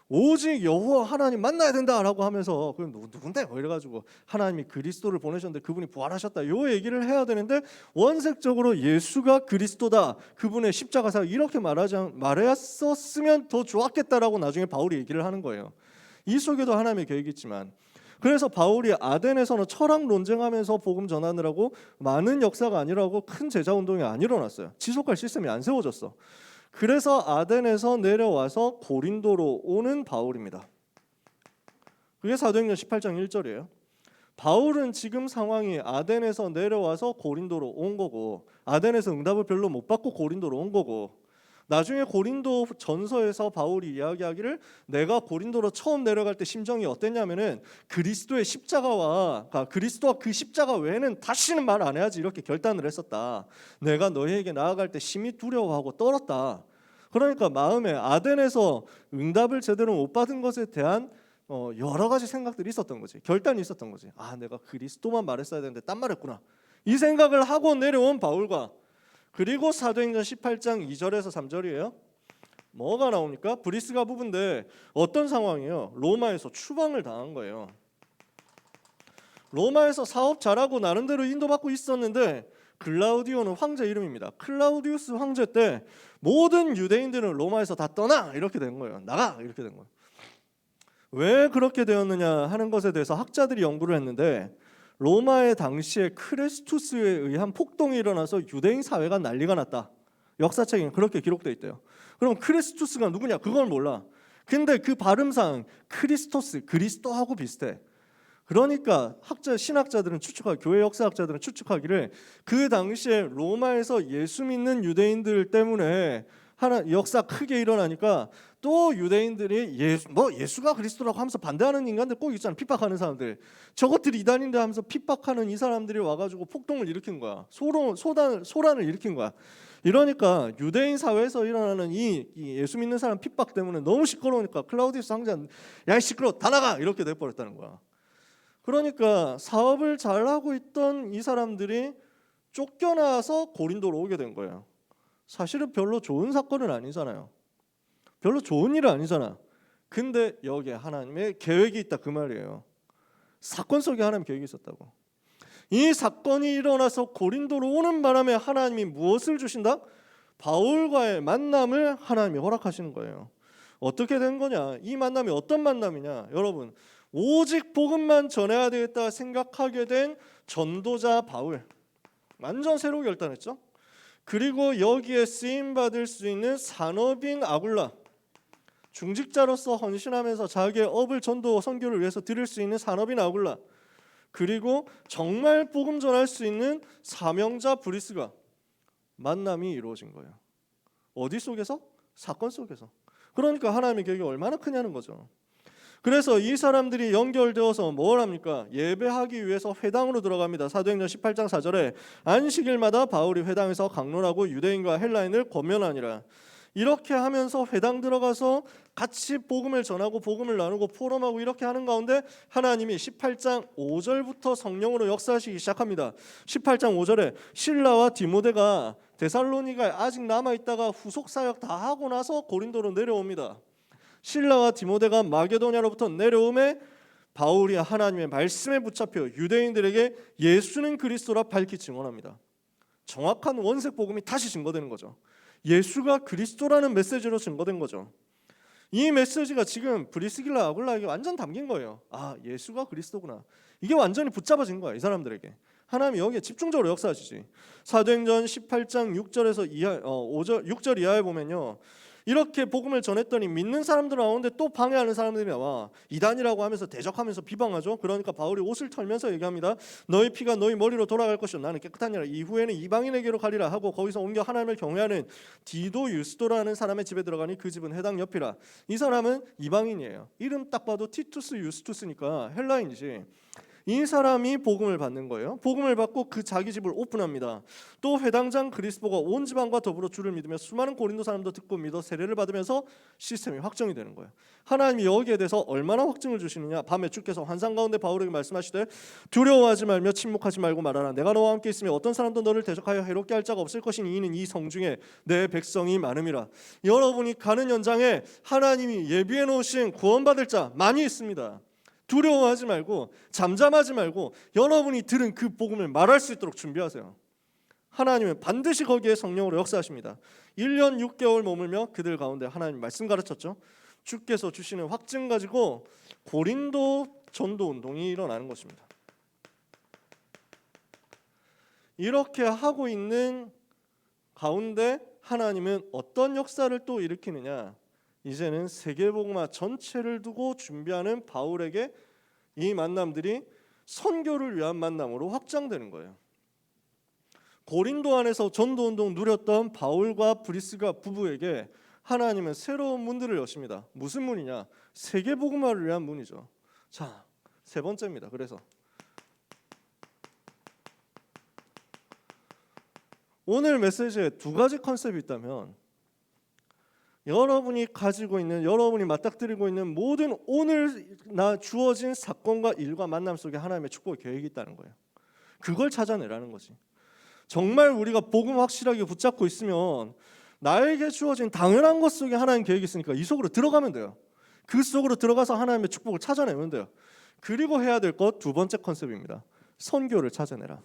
오직 여호와 하나님 만나야 된다라고 하면서 그럼 누군데? 뭐 이래가지고 하나님이 그리스도를 보내셨는데 그분이 부활하셨다 요 얘기를 해야 되는데 원색적으로 예수가 그리스도다 그분의 십자가 사역 이렇게 말했었으면 더 좋았겠다라고 나중에 바울이 얘기를 하는 거예요. 이 속에도 하나님의 계획이 있지만 그래서 바울이 아덴에서는 철학 논쟁하면서 복음 전하느라고 많은 역사가 아니라고 큰 제자 운동이 안 일어났어요. 지속할 시스템이 안 세워졌어. 그래서 아덴에서 내려와서 고린도로 오는 바울입니다. 그게 사도행전 18장 1절이에요. 바울은 지금 상황이 아덴에서 내려와서 고린도로 온 거고 아덴에서 응답을 별로 못 받고 고린도로 온 거고 나중에 고린도 전서에서 바울이 이야기하기를 내가 고린도로 처음 내려갈 때 심정이 어땠냐면은 그리스도의 십자가와 그리스도와 그 십자가 외에는 다시는 말 안 해야지 이렇게 결단을 했었다. 내가 너희에게 나아갈 때 심히 두려워하고 떨었다. 그러니까 마음에 아덴에서 응답을 제대로 못 받은 것에 대한 여러 가지 생각들이 있었던 거지. 결단이 있었던 거지. 아, 내가 그리스도만 말했어야 되는데 딴 말했구나. 이 생각을 하고 내려온 바울과 그리고 사도행전 18장 2절에서 3절이에요. 뭐가 나옵니까? 브리스가 부부인데 어떤 상황이에요? 로마에서 추방을 당한 거예요. 로마에서 사업 잘하고 나름대로 인도받고 있었는데 클라우디오는 황제 이름입니다. 클라우디우스 황제 때 모든 유대인들은 로마에서 다 떠나 이렇게 된 거예요. 나가 이렇게 된 거예요. 왜 그렇게 되었느냐 하는 것에 대해서 학자들이 연구를 했는데 로마의 당시에 크레스투스에 의한 폭동이 일어나서 유대인 사회가 난리가 났다. 역사책에는 그렇게 기록되어 있대요. 그럼 크레스투스가 누구냐? 그걸 몰라. 근데 그 발음상 크리스토스, 그리스도하고 비슷해. 그러니까 신학자들은 추측하기, 교회 역사학자들은 추측하기를 그 당시에 로마에서 예수 믿는 유대인들 때문에 역사 크게 일어나니까 또 유대인들이 예수가 그리스도라고 하면서 반대하는 인간들 꼭 있잖아. 핍박하는 사람들. 저것들이 이단인데 하면서 핍박하는 이 사람들이 와가지고 폭동을 일으킨 거야. 소란을 일으킨 거야. 이러니까 유대인 사회에서 일어나는 이 예수 믿는 사람 핍박 때문에 너무 시끄러우니까 클라우디우스 황제는 야 시끄러워 다 나가 이렇게 돼버렸다는 거야. 그러니까 사업을 잘하고 있던 이 사람들이 쫓겨나서 고린도로 오게 된 거예요. 사실은 별로 좋은 사건은 아니잖아요. 별로 좋은 일은 아니잖아. 근데 여기에 하나님의 계획이 있다 그 말이에요. 사건 속에 하나님 계획이 있었다고. 이 사건이 일어나서 고린도로 오는 바람에 하나님이 무엇을 주신다? 바울과의 만남을 하나님이 허락하시는 거예요. 어떻게 된 거냐? 이 만남이 어떤 만남이냐? 여러분 오직 복음만 전해야 되겠다 생각하게 된 전도자 바울 완전 새로 결단했죠. 그리고 여기에 쓰임받을 수 있는 산업인 아굴라 중직자로서 헌신하면서 자기의 업을 전도 선교를 위해서 드릴 수 있는 산업인 아굴라 그리고 정말 복음 전할 수 있는 사명자 브리스가 만남이 이루어진 거예요. 어디 속에서? 사건 속에서. 그러니까 하나님의 계획이 얼마나 크냐는 거죠. 그래서 이 사람들이 연결되어서 뭘 합니까? 예배하기 위해서 회당으로 들어갑니다. 사도행전 18장 4절에 안식일마다 바울이 회당에서 강론하고 유대인과 헬라인을 권면하니라. 이렇게 하면서 회당 들어가서 같이 복음을 전하고 복음을 나누고 포럼하고 이렇게 하는 가운데 하나님이 18장 5절부터 성령으로 역사하시기 시작합니다. 18장 5절에 실라와 디모데가 데살로니가에 아직 남아있다가 후속 사역 다 하고 나서 고린도로 내려옵니다. 실라와 디모데가 마게도냐로부터 내려오매 바울이 하나님의 말씀에 붙잡혀 유대인들에게 예수는 그리스도라 밝히 증언합니다. 정확한 원색 복음이 다시 증거되는 거죠. 예수가 그리스도라는 메시지로 증거된 거죠. 이 메시지가 지금 브리스길라 아굴라에게 완전 담긴 거예요. 아, 예수가 그리스도구나. 이게 완전히 붙잡아진 거야, 이 사람들에게. 하나님이 여기에 집중적으로 역사하시지. 사도행전 18장 6절에서 6절 이하에 보면요. 이렇게 복음을 전했더니 믿는 사람들 나오는데 또 방해하는 사람들이 나와. 이단이라고 하면서 대적하면서 비방하죠. 그러니까 바울이 옷을 털면서 얘기합니다. 너희 피가 너희 머리로 돌아갈 것이요 나는 깨끗하니라. 이후에는 이방인에게로 가리라 하고 거기서 옮겨 하나님을 경외하는 디도 유스도라는 사람의 집에 들어가니 그 집은 회당 옆이라. 이 사람은 이방인이에요. 이름 딱 봐도 티투스 유스투스니까 헬라인이지. 이 사람이 복음을 받는 거예요. 복음을 받고 그 자기 집을 오픈합니다. 또 회당장 그리스도가 온 지방과 더불어 주를 믿으며 수많은 고린도 사람도 듣고 믿어 세례를 받으면서 시스템이 확정이 되는 거예요. 하나님이 여기에 대해서 얼마나 확증을 주시느냐. 밤에 주께서 환상 가운데 바울에게 말씀하시되 두려워하지 말며 침묵하지 말고 말하라. 내가 너와 함께 있으며 어떤 사람도 너를 대적하여 해롭게 할 자가 없을 것이니 이는 이 성 중에 내 백성이 많음이라. 여러분이 가는 현장에 하나님이 예비해 놓으신 구원받을 자 많이 있습니다. 두려워하지 말고 잠잠하지 말고 여러분이 들은 그 복음을 말할 수 있도록 준비하세요. 하나님은 반드시 거기에 성령으로 역사하십니다. 1년 6개월 머물며 그들 가운데 하나님 말씀 가르쳤죠. 주께서 주시는 확증 가지고 고린도 전도 운동이 일어나는 것입니다. 이렇게 하고 있는 가운데 하나님은 어떤 역사를 또 일으키느냐. 이제는 세계복음화 전체를 두고 준비하는 바울에게 이 만남들이 선교를 위한 만남으로 확장되는 거예요. 고린도 안에서 전도운동 누렸던 바울과 브리스가 부부에게 하나님은 새로운 문들을 여십니다. 무슨 문이냐? 세계복음화를 위한 문이죠. 자, 세 번째입니다. 그래서 오늘 메시지에 두 가지 컨셉이 있다면 여러분이 가지고 있는, 여러분이 맞닥뜨리고 있는 모든 오늘 주어진 사건과 일과 만남 속에 하나님의 축복의 계획이 있다는 거예요. 그걸 찾아내라는 거지. 정말 우리가 복음 확실하게 붙잡고 있으면 나에게 주어진 당연한 것 속에 하나님 계획이 있으니까 이 속으로 들어가면 돼요. 그 속으로 들어가서 하나님의 축복을 찾아내면 돼요. 그리고 해야 될 것 두 번째 컨셉입니다. 선교를 찾아내라.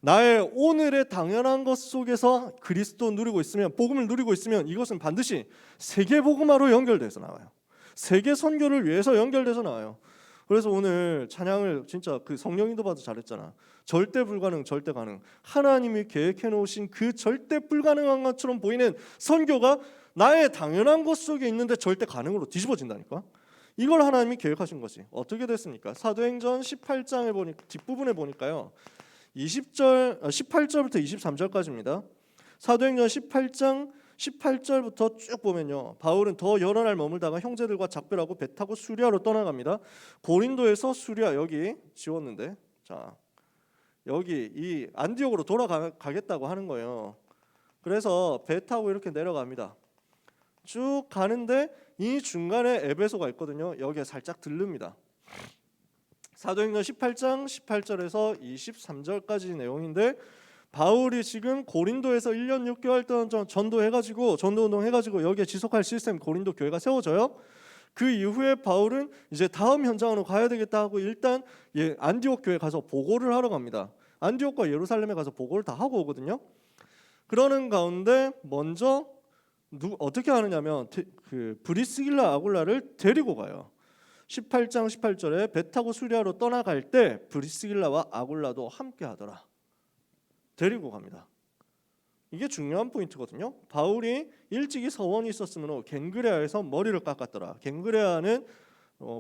나의 오늘의 당연한 것 속에서 그리스도 누리고 있으면, 복음을 누리고 있으면 이것은 반드시 세계 복음화로 연결돼서 나와요. 세계 선교를 위해서 연결돼서 나와요. 그래서 오늘 찬양을 진짜 그 성령인도 봐도 잘했잖아. 절대 불가능, 절대 가능. 하나님이 계획해 놓으신 그 절대 불가능한 것처럼 보이는 선교가 나의 당연한 것 속에 있는데 절대 가능으로 뒤집어진다니까. 이걸 하나님이 계획하신 것이 어떻게 됐습니까? 사도행전 18장에 뒷부분에 보니까요. 18절부터 23절까지입니다. 사도행전 18장 18절부터 쭉 보면요. 바울은 더 여러 날 머물다가 형제들과 작별하고 배 타고 수리아로 떠나갑니다. 고린도에서 수리아 여기 지웠는데 자 여기 이 안디옥으로 돌아가겠다고 하는 거예요. 그래서 배 타고 이렇게 내려갑니다. 쭉 가는데 이 중간에 에베소가 있거든요. 여기에 살짝 들릅니다. 사도행전 18장 18절에서 23절까지 내용인데 바울이 지금 고린도에서 1년 6개월 동안 전도해가지고 전도운동 해가지고 여기에 지속할 시스템 고린도 교회가 세워져요. 그 이후에 바울은 이제 다음 현장으로 가야 되겠다 하고 일단 안디옥 교회 가서 보고를 하러 갑니다. 안디옥과 예루살렘에 가서 보고를 다 하고 오거든요. 그러는 가운데 먼저 어떻게 하느냐면 그 브리스길라 아굴라를 데리고 가요. 18장 18절에 배 타고 수리아로 떠나갈 때 브리스길라와 아굴라도 함께 하더라. 데리고 갑니다. 이게 중요한 포인트거든요. 바울이 일찍이 서원이 있었으므로 겐그레아에서 머리를 깎았더라. 겐그레아는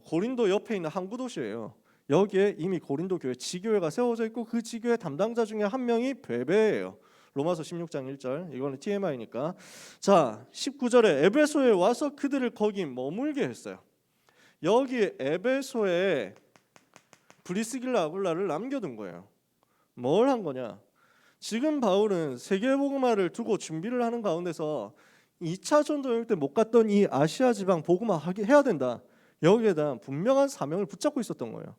고린도 옆에 있는 항구 도시예요. 여기에 이미 고린도 교회 지교회가 세워져 있고 그 지교회 담당자 중에 한 명이 베베예요. 로마서 16장 1절. 이거는 TMI니까. 자, 19절에 에베소에 와서 그들을 거기 머물게 했어요. 여기 에베소에 브리스길라 아굴라를 남겨둔 거예요. 뭘 한 거냐? 지금 바울은 세계복음화를 두고 준비를 하는 가운데서 2차 전도여행 때 못 갔던 이 아시아 지방 복음화 해야 된다. 여기에 대한 분명한 사명을 붙잡고 있었던 거예요.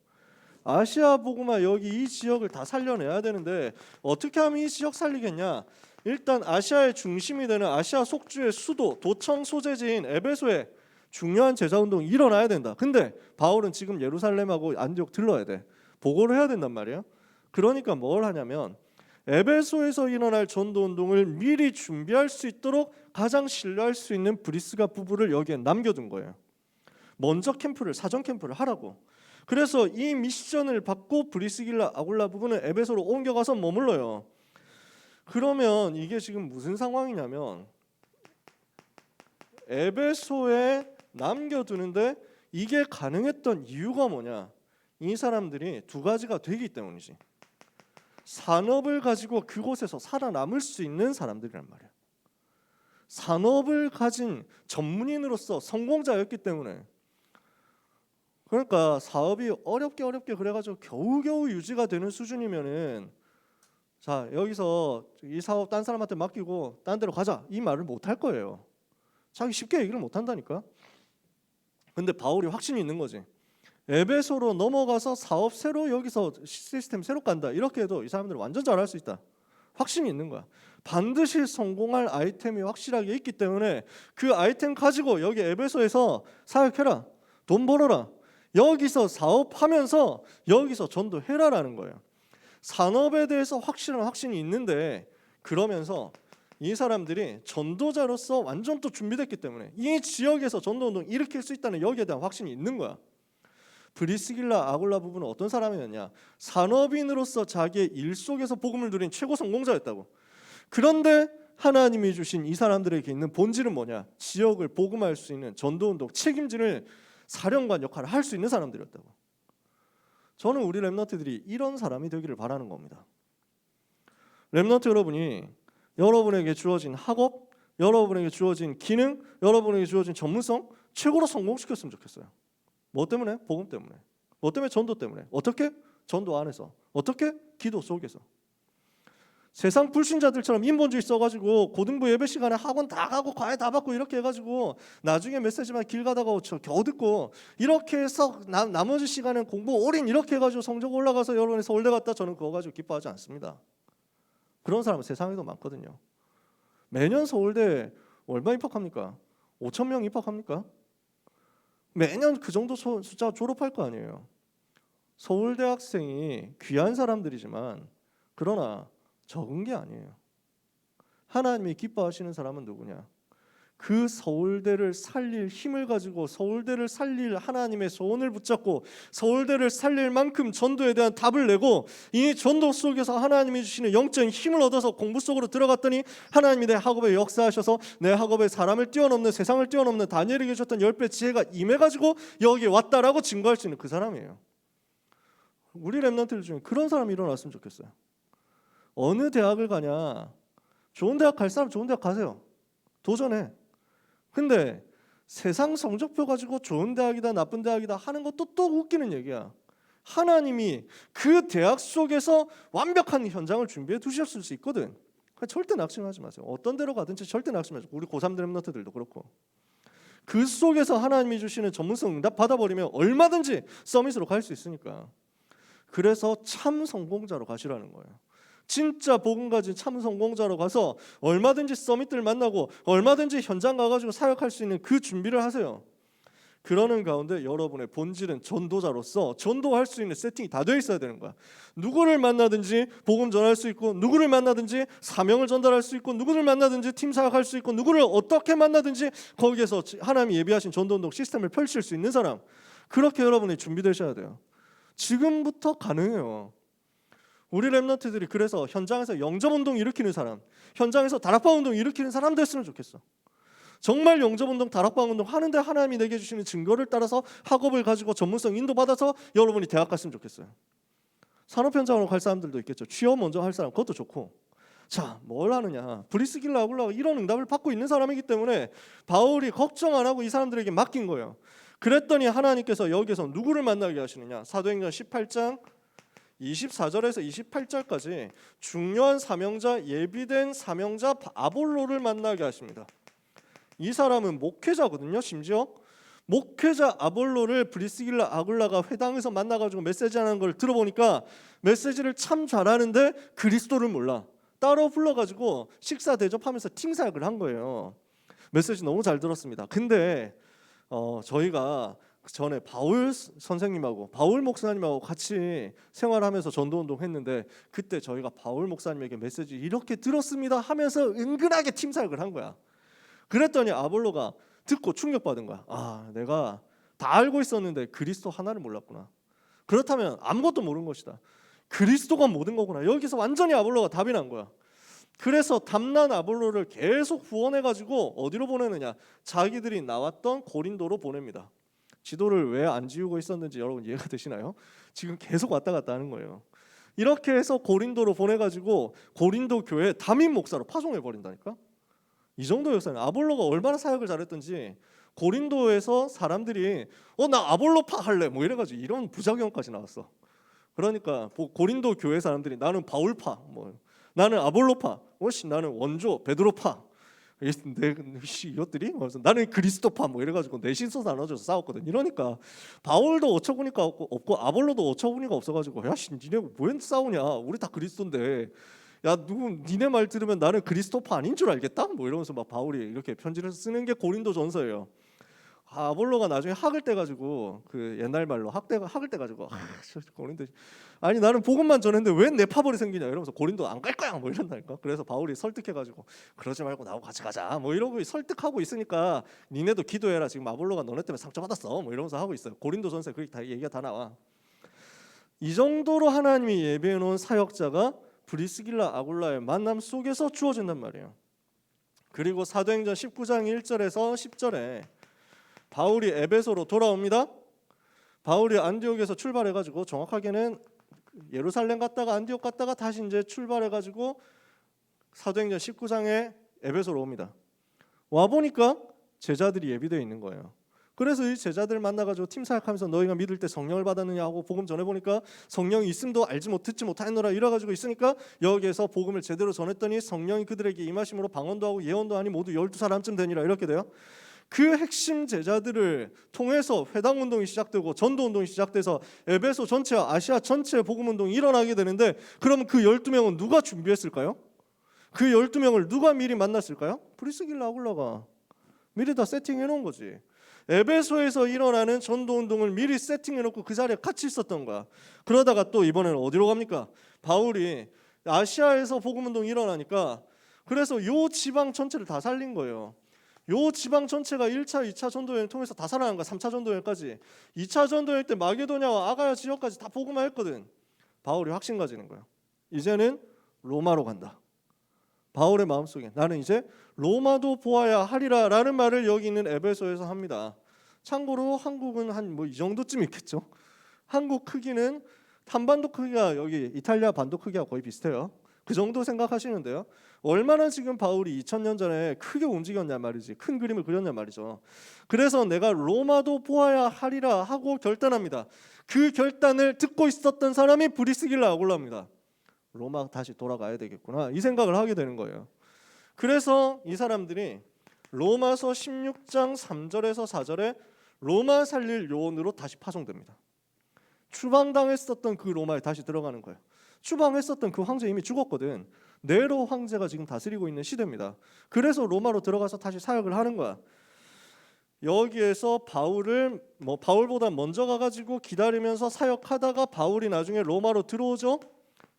아시아 복음화 여기 이 지역을 다 살려내야 되는데 어떻게 하면 이 지역 살리겠냐? 일단 아시아의 중심이 되는 아시아 속주의 수도 도청 소재지인 에베소에 중요한 제자운동이 일어나야 된다. 근데 바울은 지금 예루살렘하고 안디옥 들러야 돼. 보고를 해야 된단 말이에요. 그러니까 뭘 하냐면 에베소에서 일어날 전도운동을 미리 준비할 수 있도록 가장 신뢰할 수 있는 브리스가 부부를 여기에 남겨둔 거예요. 먼저 사전 캠프를 하라고. 그래서 이 미션을 받고 브리스길라 아굴라 부부는 에베소로 옮겨가서 머물러요. 그러면 이게 지금 무슨 상황이냐면 에베소에 남겨두는데 이게 가능했던 이유가 뭐냐? 이 사람들이 두 가지가 되기 때문이지. 산업을 가지고 그곳에서 살아남을 수 있는 사람들이란 말이야. 산업을 가진 전문인으로서 성공자였기 때문에 그러니까 사업이 어렵게 그래가지고 겨우겨우 유지가 되는 수준이면은 자 여기서 이 사업 딴 사람한테 맡기고 딴 데로 가자 이 말을 못 할 거예요. 자기 쉽게 얘기를 못 한다니까. 근데 바울이 확신이 있는 거지. 에베소로 넘어가서 사업 새로 여기서 시스템 새로 간다 이렇게 해도 이 사람들은 완전 잘할 수 있다. 확신이 있는 거야. 반드시 성공할 아이템이 확실하게 있기 때문에 그 아이템 가지고 여기 에베소에서 사역해라. 돈 벌어라. 여기서 사업하면서 여기서 전도해라라는 거예요. 산업에 대해서 확실한 확신이 있는데 그러면서 이 사람들이 전도자로서 완전 또 준비됐기 때문에 이 지역에서 전도운동 일으킬 수 있다는 여기에 대한 확신이 있는 거야. 브리스길라 아굴라 부부는 어떤 사람이었냐? 산업인으로서 자기의 일 속에서 복음을 누린 최고 성공자였다고. 그런데 하나님이 주신 이 사람들에게 있는 본질은 뭐냐? 지역을 복음할 수 있는 전도운동 책임지는 사령관 역할을 할 수 있는 사람들이었다고. 저는 우리 렘넌트들이 이런 사람이 되기를 바라는 겁니다. 렘넌트 여러분이 여러분에게 주어진 학업, 여러분에게 주어진 기능, 여러분에게 주어진 전문성 최고로 성공시켰으면 좋겠어요. 뭐 때문에? 복음 때문에. 뭐 때문에? 전도 때문에. 어떻게? 전도 안에서. 어떻게? 기도 속에서. 세상 불신자들처럼 인본주의 써가지고 고등부 예배 시간에 학원 다 가고 과외 다 받고 이렇게 해가지고 나중에 메시지만 길 가다가 겨우 듣고 이렇게 해서 나머지 시간은 공부 올인 이렇게 해가지고 성적 올라가서 여러분이 서울대 갔다 저는 그거 가지고 기뻐하지 않습니다. 그런 사람은 세상에도 많거든요. 매년 서울대 얼마 입학합니까? 5천 명 입학합니까? 매년 그 정도 숫자 졸업할 거 아니에요. 서울대 학생이 귀한 사람들이지만 그러나 적은 게 아니에요. 하나님이 기뻐하시는 사람은 누구냐? 그 서울대를 살릴 힘을 가지고 서울대를 살릴 하나님의 소원을 붙잡고 서울대를 살릴 만큼 전도에 대한 답을 내고 이 전도 속에서 하나님이 주시는 영적인 힘을 얻어서 공부 속으로 들어갔더니 하나님이 내 학업에 역사하셔서 내 학업에 사람을 뛰어넘는 세상을 뛰어넘는 다니엘에게 줬던 10배 지혜가 임해가지고 여기에 왔다라고 증거할 수 있는 그 사람이에요. 우리 렘넌트들 중에 그런 사람이 일어났으면 좋겠어요. 어느 대학을 가냐? 좋은 대학 갈 사람 좋은 대학 가세요. 도전해. 근데 세상 성적표 가지고 좋은 대학이다 나쁜 대학이다 하는 것도 또 웃기는 얘기야. 하나님이 그 대학 속에서 완벽한 현장을 준비해 두셨을 수 있거든. 그러니까 절대 낙심하지 마세요. 어떤 데로 가든지 절대 낙심하지 마세요. 우리 고3 렘넌트들도 그렇고. 그 속에서 하나님이 주시는 전문성 응답 받아버리면 얼마든지 서밋으로 갈 수 있으니까. 그래서 참 성공자로 가시라는 거예요. 진짜 복음 가진 참 성공자로 가서 얼마든지 서밋들 만나고 얼마든지 현장 가가지고 사역할 수 있는 그 준비를 하세요. 그러는 가운데 여러분의 본질은 전도자로서 전도할 수 있는 세팅이 다 되어 있어야 되는 거야. 누구를 만나든지 복음 전할 수 있고 누구를 만나든지 사명을 전달할 수 있고 누구를 만나든지 팀 사역할 수 있고 누구를 어떻게 만나든지 거기에서 하나님이 예비하신 전도운동 시스템을 펼칠 수 있는 사람, 그렇게 여러분이 준비되셔야 돼요. 지금부터 가능해요. 우리 렘넌트들이 그래서 현장에서 영접운동 일으키는 사람, 현장에서 다락방운동 일으키는 사람 됐으면 좋겠어. 정말 영접운동, 다락방운동 하는데 하나님이 내게 주시는 증거를 따라서 학업을 가지고 전문성 인도받아서 여러분이 대학 갔으면 좋겠어요. 산업 현장으로 갈 사람들도 있겠죠. 취업 먼저 할 사람 그것도 좋고. 자, 뭘 하느냐? 브리스길라 아굴라가 이런 응답을 받고 있는 사람이기 때문에 바울이 걱정 안 하고 이 사람들에게 맡긴 거예요. 그랬더니 하나님께서 여기서 누구를 만나게 하시느냐? 사도행전 18장 24절에서 28절까지 중요한 사명자, 예비된 사명자 아볼로를 만나게 하십니다. 이 사람은 목회자거든요. 심지어 목회자 아볼로를 브리스길라 아굴라가 회당에서 만나가지고 메시지하는 걸 들어보니까 메시지를 참 잘하는데 그리스도를 몰라. 따로 불러가지고 식사 대접하면서 팀 사역을 한 거예요. 메시지 너무 잘 들었습니다. 근데 저희가 전에 바울 선생님하고 바울 목사님하고 같이 생활하면서 전도운동 했는데 그때 저희가 바울 목사님에게 메시지 이렇게 들었습니다 하면서 은근하게 팀 사역을 한 거야. 그랬더니 아볼로가 듣고 충격받은 거야. 아, 내가 다 알고 있었는데 그리스도 하나를 몰랐구나. 그렇다면 아무것도 모르는 것이다. 그리스도가 모든 거구나. 여기서 완전히 아볼로가 답이 난 거야. 그래서 담난 아볼로를 계속 후원해가지고 어디로 보내느냐? 자기들이 나왔던 고린도로 보냅니다. 지도를 왜 안 지우고 있었는지 여러분 이해가 되시나요? 지금 계속 왔다 갔다 하는 거예요. 이렇게 해서 고린도로 보내가지고 고린도 교회 담임 목사로 파송해버린다니까? 이 정도 역사는 아볼로가 얼마나 사역을 잘했던지 고린도에서 사람들이 나 아볼로파 할래 뭐 이래가지고 이런 부작용까지 나왔어. 그러니까 고린도 교회 사람들이 나는 바울파, 뭐 나는 아볼로파, 나는 원조 베드로파, 이것들이 나는 그리스도파 뭐 이래가지고 내신서 나눠져서 싸웠거든. 이러니까 바울도 어처구니가 없고 아볼로도 어처구니가 없어가지고 야 니네 왜 싸우냐? 우리 다 그리스도인데 야 누구 니네 말 들으면 나는 그리스도파 아닌 줄 알겠다? 뭐 이러면서 막 바울이 이렇게 편지를 쓰는 게 고린도전서예요. 아볼로가 나중에 학을 떼가지고 그 옛날 말로 학을 떼가지고 고린도 아니 나는 복음만 전했는데 왜 내 파벌이 생기냐 이러면서 고린도 안 갈 거야 뭐 이런다니까. 그래서 바울이 설득해가지고 그러지 말고 나하고 같이 가자 뭐 이러고 설득하고 있으니까 니네도 기도해라 지금 아볼로가 너네 때문에 상처받았어 뭐 이러면서 하고 있어요. 고린도전서에 그게 다 얘기가 다 나와. 이 정도로 하나님이 예비해 놓은 사역자가 브리스길라 아굴라의 만남 속에서 주어진단 말이에요. 그리고 사도행전 19장 1절에서 10절에 바울이 에베소로 돌아옵니다. 바울이 안디옥에서 출발해가지고 정확하게는 예루살렘 갔다가 안디옥 갔다가 다시 이제 출발해가지고 사도행전 19장에 에베소로 옵니다. 와 보니까 제자들이 예비되어 있는 거예요. 그래서 이 제자들 만나가지고 팀 사역하면서 너희가 믿을 때 성령을 받았느냐 하고 복음 전해보니까 성령이 있음도 알지 못 듣지 못하노라 이래가지고 있으니까 여기에서 복음을 제대로 전했더니 성령이 그들에게 임하심으로 방언도 하고 예언도 하니 모두 12사람쯤 되니라 이렇게 돼요. 그 핵심 제자들을 통해서 회당운동이 시작되고 전도운동이 시작돼서 에베소 전체와 아시아 전체의 복음운동이 일어나게 되는데 그러면 그 12명은 누가 준비했을까요? 그 12명을 누가 미리 만났을까요? 브리스길라 아굴라가 미리 다 세팅해 놓은 거지. 에베소에서 일어나는 전도운동을 미리 세팅해 놓고 그 자리에 같이 있었던 거야. 그러다가 또 이번에는 어디로 갑니까? 바울이 아시아에서 복음운동이 일어나니까 그래서 요 지방 전체를 다 살린 거예요. 요 지방 전체가 1차, 2차 전도여행 통해서 다 살아난 거야. 3차 전도여행까지. 2차 전도여행 때 마게도냐와 아가야 지역까지 다 복음화했거든. 바울이 확신 가지는 거야. 이제는 로마로 간다. 바울의 마음속에 나는 이제 로마도 보아야 하리라 라는 말을 여기 있는 에베소에서 합니다. 참고로 한국은 한 뭐 이 정도쯤 있겠죠. 한국 크기는 한반도 크기가 여기 이탈리아 반도 크기가 거의 비슷해요. 그 정도 생각하시는데요. 얼마나 지금 바울이 2000년 전에 크게 움직였냐 말이지. 큰 그림을 그렸냐 말이죠. 그래서 내가 로마도 보아야 하리라 하고 결단합니다. 그 결단을 듣고 있었던 사람이 브리스길라 아굴라입니다. 로마 다시 돌아가야 되겠구나 이 생각을 하게 되는 거예요. 그래서 이 사람들이 로마서 16장 3절에서 4절에 로마 살릴 요원으로 다시 파송됩니다. 추방당했었던 그 로마에 다시 들어가는 거예요. 추방했었던 그 황제 이미 죽었거든. 네로 황제가 지금 다스리고 있는 시대입니다. 그래서 로마로 들어가서 다시 사역을 하는 거야. 여기에서 바울을 바울보다 먼저 가가지고 기다리면서 사역하다가 바울이 나중에 로마로 들어오죠.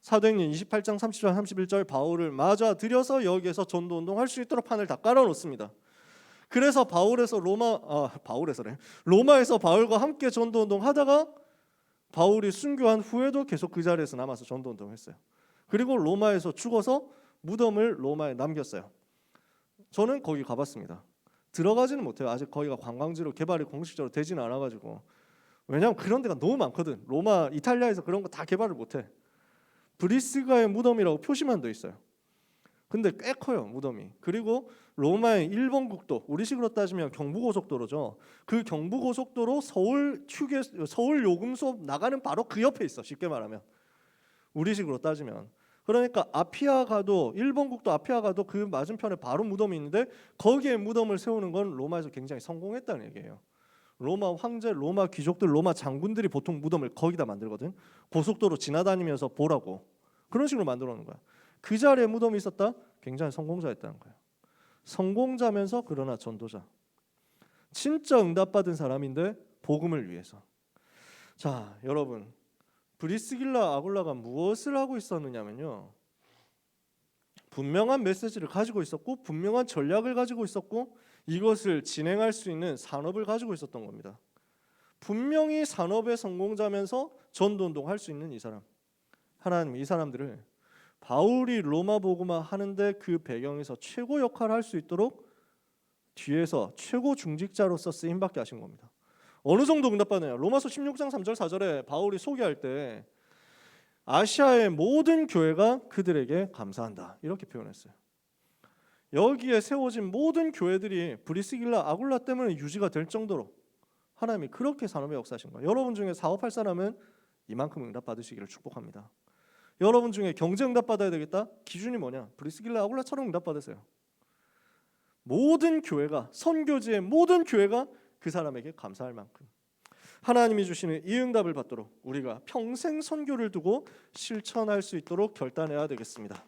사도행전 28장 30절 31절 바울을 맞아 들여서 여기에서 전도운동 할 수 있도록 판을 다 깔아놓습니다. 그래서 로마에서 바울과 함께 전도운동 하다가 바울이 순교한 후에도 계속 그 자리에서 남아서 전도운동했어요. 그리고 로마에서 죽어서 무덤을 로마에 남겼어요. 저는 거기 가봤습니다. 들어가지는 못해요. 아직 거기가 관광지로 개발이 공식적으로 되지는 않아가지고. 왜냐하면 그런 데가 너무 많거든. 로마, 이탈리아에서 그런 거 다 개발을 못해. 브리스가의 무덤이라고 표시만 돼 있어요. 근데 꽤 커요 무덤이. 그리고 로마의 일본 국도, 우리식으로 따지면 경부고속도로죠. 그 경부고속도로 서울 요금소 나가는 바로 그 옆에 있어. 쉽게 말하면 우리식으로 따지면. 그러니까 아피아 가도 일본 국도 아피아 가도 그 맞은편에 바로 무덤이 있는데 거기에 무덤을 세우는 건 로마에서 굉장히 성공했다는 얘기예요. 로마 황제, 로마 귀족들, 로마 장군들이 보통 무덤을 거기다 만들거든. 고속도로 지나다니면서 보라고. 그런 식으로 만들어 놓은 거야. 그 자리에 무덤이 있었다? 굉장히 성공자였다는 거야. 성공자면서 그러나 전도자. 진짜 응답받은 사람인데 복음을 위해서. 자, 여러분. 브리스길라 아굴라가 무엇을 하고 있었느냐면요. 분명한 메시지를 가지고 있었고 분명한 전략을 가지고 있었고 이것을 진행할 수 있는 산업을 가지고 있었던 겁니다. 분명히 산업의 성공자면서 전도운동 할 수 있는 이 사람. 하나님 이 사람들을 바울이 로마 복음화 하는데 그 배경에서 최고 역할을 할 수 있도록 뒤에서 최고 중직자로서 쓰임받게 하신 겁니다. 어느 정도 응답받느냐. 로마서 16장 3절 4절에 바울이 소개할 때 아시아의 모든 교회가 그들에게 감사한다 이렇게 표현했어요. 여기에 세워진 모든 교회들이 브리스길라 아굴라 때문에 유지가 될 정도로 하나님이 그렇게 산업의 역사하신 거예요. 여러분 중에 사업할 사람은 이만큼 응답 받으시기를 축복합니다. 여러분 중에 경제 응답 받아야 되겠다? 기준이 뭐냐? 브리스길라 아굴라처럼 응답 받으세요. 모든 교회가, 선교지의 모든 교회가 그 사람에게 감사할 만큼 하나님이 주시는 이 응답을 받도록 우리가 평생 선교를 두고 실천할 수 있도록 결단해야 되겠습니다.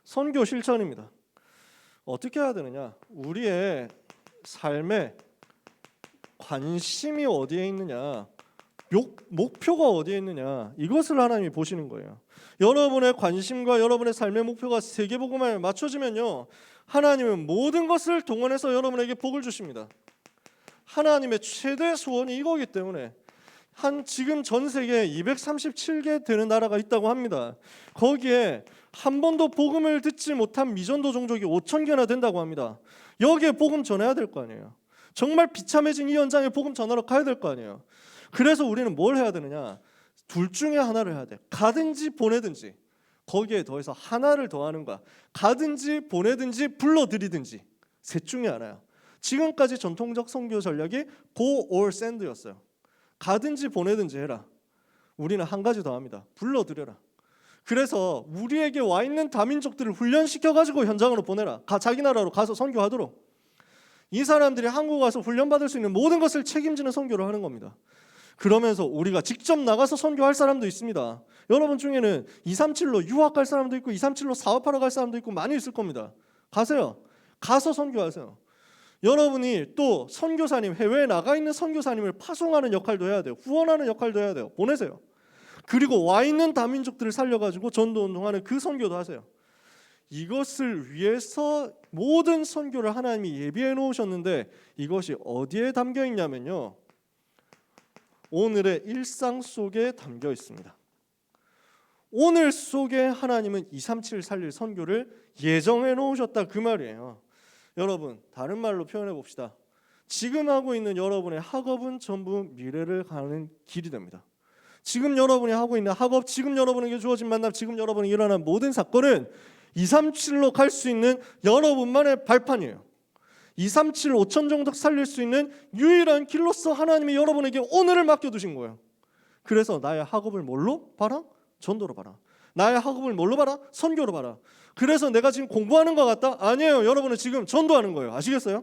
선교 실천입니다. 어떻게 해야 되느냐? 우리의 삶에 관심이 어디에 있느냐, 목표가 어디에 있느냐, 이것을 하나님이 보시는 거예요. 여러분의 관심과 여러분의 삶의 목표가 세계복음에 맞춰지면요, 하나님은 모든 것을 동원해서 여러분에게 복을 주십니다. 하나님의 최대 소원이 이거기 때문에 지금 전 세계에 237개 되는 나라가 있다고 합니다. 거기에 한 번도 복음을 듣지 못한 미전도 종족이 5,000개나 된다고 합니다. 여기에 복음 전해야 될 거 아니에요. 정말 비참해진 이 현장에 복음 전하러 가야 될 거 아니에요. 그래서 우리는 뭘 해야 되느냐? 둘 중에 하나를 해야 돼. 가든지 보내든지. 거기에 더해서 하나를 더하는 거야. 가든지 보내든지 불러들이든지. 셋 중에 하나야. 지금까지 전통적 선교 전략이 go or send였어요. 가든지 보내든지 해라. 우리는 한 가지 더 합니다. 불러들여라. 그래서 우리에게 와 있는 다민족들을 훈련시켜가지고 현장으로 보내라. 자기 나라로 가서 선교하도록. 이 사람들이 한국 와서 훈련받을 수 있는 모든 것을 책임지는 선교를 하는 겁니다. 그러면서 우리가 직접 나가서 선교할 사람도 있습니다. 여러분 중에는 237로 유학 갈 사람도 있고 237로 사업하러 갈 사람도 있고 많이 있을 겁니다. 가세요. 가서 선교하세요. 여러분이 또 선교사님, 해외에 나가 있는 선교사님을 파송하는 역할도 해야 돼요. 후원하는 역할도 해야 돼요. 보내세요. 그리고 와 있는 다민족들을 살려가지고 전도운동하는 그 선교도 하세요. 이것을 위해서 모든 선교를 하나님이 예비해 놓으셨는데 이것이 어디에 담겨 있냐면요, 오늘의 일상 속에 담겨 있습니다. 오늘 속에 하나님은 237 살릴 선교를 예정해 놓으셨다, 그 말이에요. 여러분, 다른 말로 표현해 봅시다. 지금 하고 있는 여러분의 학업은 전부 미래를 가는 길이 됩니다. 지금 여러분이 하고 있는 학업, 지금 여러분에게 주어진 만남, 지금 여러분이 일어난 모든 사건은 237로 갈 수 있는 여러분만의 발판이에요. 237 5천 정도 살릴 수 있는 유일한 길로서 하나님이 여러분에게 오늘을 맡겨두신 거예요. 그래서 나의 학업을 뭘로 봐라? 전도로 봐라. 나의 학업을 뭘로 봐라? 선교로 봐라. 그래서 내가 지금 공부하는 것 같다? 아니에요. 여러분은 지금 전도하는 거예요. 아시겠어요?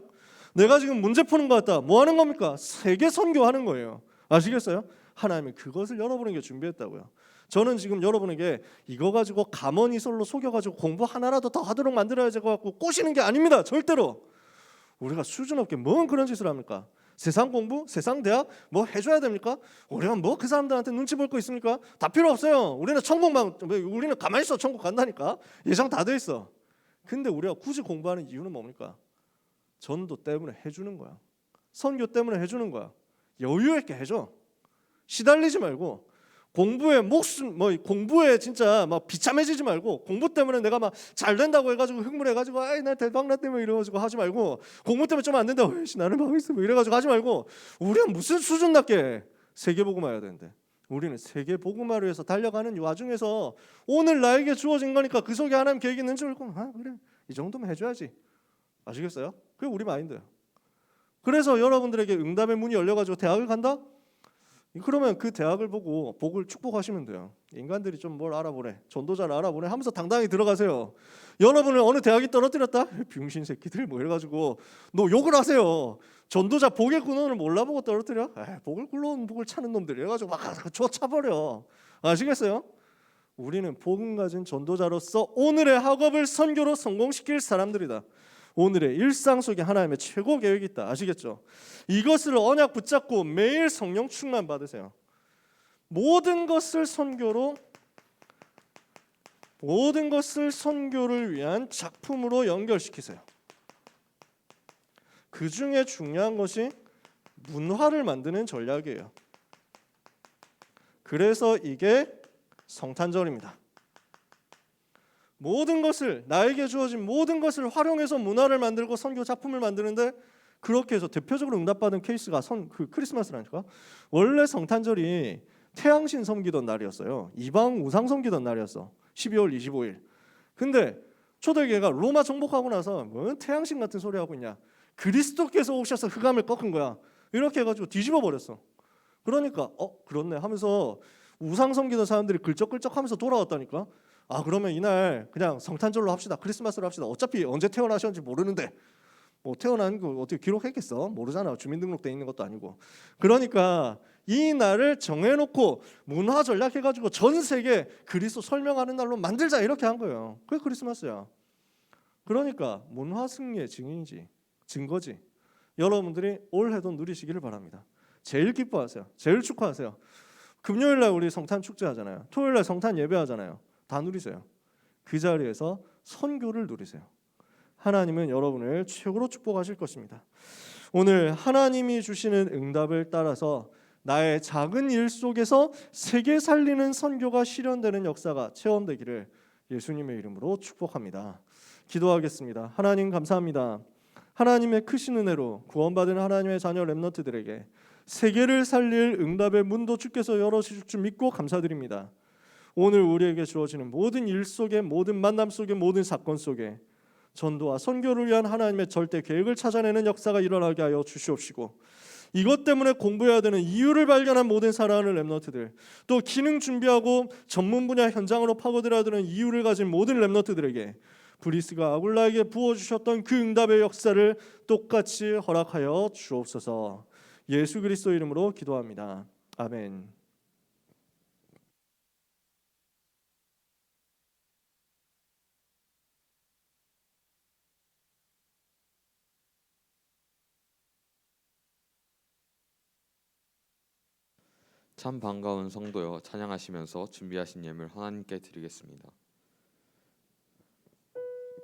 내가 지금 문제 푸는 것 같다. 뭐 하는 겁니까? 세계 선교하는 거예요. 아시겠어요? 하나님이 그것을 여러분에게 준비했다고요. 저는 지금 여러분에게 이거 가지고 가머니설로 속여가지고 공부 하나라도 더 하도록 만들어야 될 것 같고 꼬시는 게 아닙니다. 절대로. 우리가 수준 없게 뭔 그런 짓을 합니까? 세상 공부, 세상 대학 뭐 해줘야 됩니까? 우리가 뭐 그 사람들한테 눈치 볼 거 있습니까? 다 필요 없어요. 우리는 천국만, 우리는 가만히 있어 천국 간다니까. 예상 다 돼 있어. 근데 우리가 굳이 공부하는 이유는 뭡니까? 전도 때문에 해주는 거야. 선교 때문에 해주는 거야. 여유 있게 해줘. 시달리지 말고. 공부에 목숨, 공부에 진짜 막 비참해지지 말고, 공부 때문에 내가 막 잘 된다고 해가지고 흥분해가지고 아이 나 대박 났대 뭐 이래가지고 하지 말고, 공부 때문에 좀 안 된다 나는 막 있어 뭐 이래가지고 하지 말고, 우리는 무슨 수준 낮게 세계복음화해야 되는데, 우리는 세계복음화를 위해서 달려가는 와중에서 오늘 나에게 주어진 거니까 그 속에 하나님 계획이 있는 줄 알고 그래 이 정도면 해줘야지. 아시겠어요? 그게 우리 마인드예요. 그래서 여러분들에게 응답의 문이 열려가지고 대학을 간다? 그러면 그 대학을 보고 복을 축복하시면 돼요. 인간들이 좀 뭘 알아보래, 전도자를 알아보래 하면서 당당히 들어가세요. 여러분을 어느 대학이 떨어뜨렸다? 병신 새끼들 뭐 이래가지고 너 욕을 하세요. 전도자 복의 근원을 몰라보고 떨어뜨려? 복을 굴러온 복을 찾는 놈들 이래가지고 막 쫓아버려. 아시겠어요? 우리는 복음 가진 전도자로서 오늘의 학업을 선교로 성공시킬 사람들이다. 오늘의 일상 속에 하나님의 최고 계획이 있다. 아시겠죠? 이것을 언약 붙잡고 매일 성령 충만 받으세요. 모든 것을 선교를 위한 작품으로 연결시키세요. 그 중에 중요한 것이 문화를 만드는 전략이에요. 그래서 이게 성탄절입니다. 모든 것을, 나에게 주어진 모든 것을 활용해서 문화를 만들고 선교 작품을 만드는데, 그렇게 해서 대표적으로 응답받은 케이스가 그 크리스마스라니까. 원래 성탄절이 태양신 섬기던 날이었어요. 이방 우상 섬기던 날이었어. 12월 25일. 근데 초대교회가 로마 정복하고 나서 뭔 태양신 같은 소리 하고 있냐, 그리스도께서 오셔서 흑암을 꺾은 거야, 이렇게 해가지고 뒤집어 버렸어. 그러니까 그렇네 하면서 우상 섬기는 사람들이 글쩍글쩍하면서 돌아왔다니까. 그러면 이날 그냥 성탄절로 합시다, 크리스마스로 합시다. 어차피 언제 태어나셨는지 모르는데 뭐 태어난 거 어떻게 기록했겠어? 모르잖아. 주민등록돼 있는 것도 아니고. 그러니까 이 날을 정해놓고 문화 전략해가지고 전 세계 그리스도 설명하는 날로 만들자, 이렇게 한 거예요. 그게 크리스마스야. 그러니까 문화 승리의 증인이지, 증거지. 여러분들이 올해도 누리시기를 바랍니다. 제일 기뻐하세요. 제일 축하하세요. 금요일날 우리 성탄 축제 하잖아요. 토요일날 성탄 예배 하잖아요. 다 누리세요. 그 자리에서 선교를 누리세요. 하나님은 여러분을 최고로 축복하실 것입니다. 오늘 하나님이 주시는 응답을 따라서 나의 작은 일 속에서 세계 살리는 선교가 실현되는 역사가 체험되기를 예수님의 이름으로 축복합니다. 기도하겠습니다. 하나님 감사합니다. 하나님의 크신 은혜로 구원받은 하나님의 자녀 렘넌트들에게 세계를 살릴 응답의 문도 주께서 열어주실 줄 믿고 감사드립니다. 오늘 우리에게 주어지는 모든 일 속에, 모든 만남 속에, 모든 사건 속에 전도와 선교를 위한 하나님의 절대 계획을 찾아내는 역사가 일어나게 하여 주시옵시고, 이것 때문에 공부해야 되는 이유를 발견한 모든 사랑하는 렘넌트들, 또 기능 준비하고 전문 분야 현장으로 파고들어야 되는 이유를 가진 모든 렘넌트들에게 브리스가 아굴라에게 부어주셨던 그 응답의 역사를 똑같이 허락하여 주옵소서. 예수 그리스도 이름으로 기도합니다. 아멘. 참 반가운 성도여, 찬양하시면서 준비하신 예물 하나님께 드리겠습니다.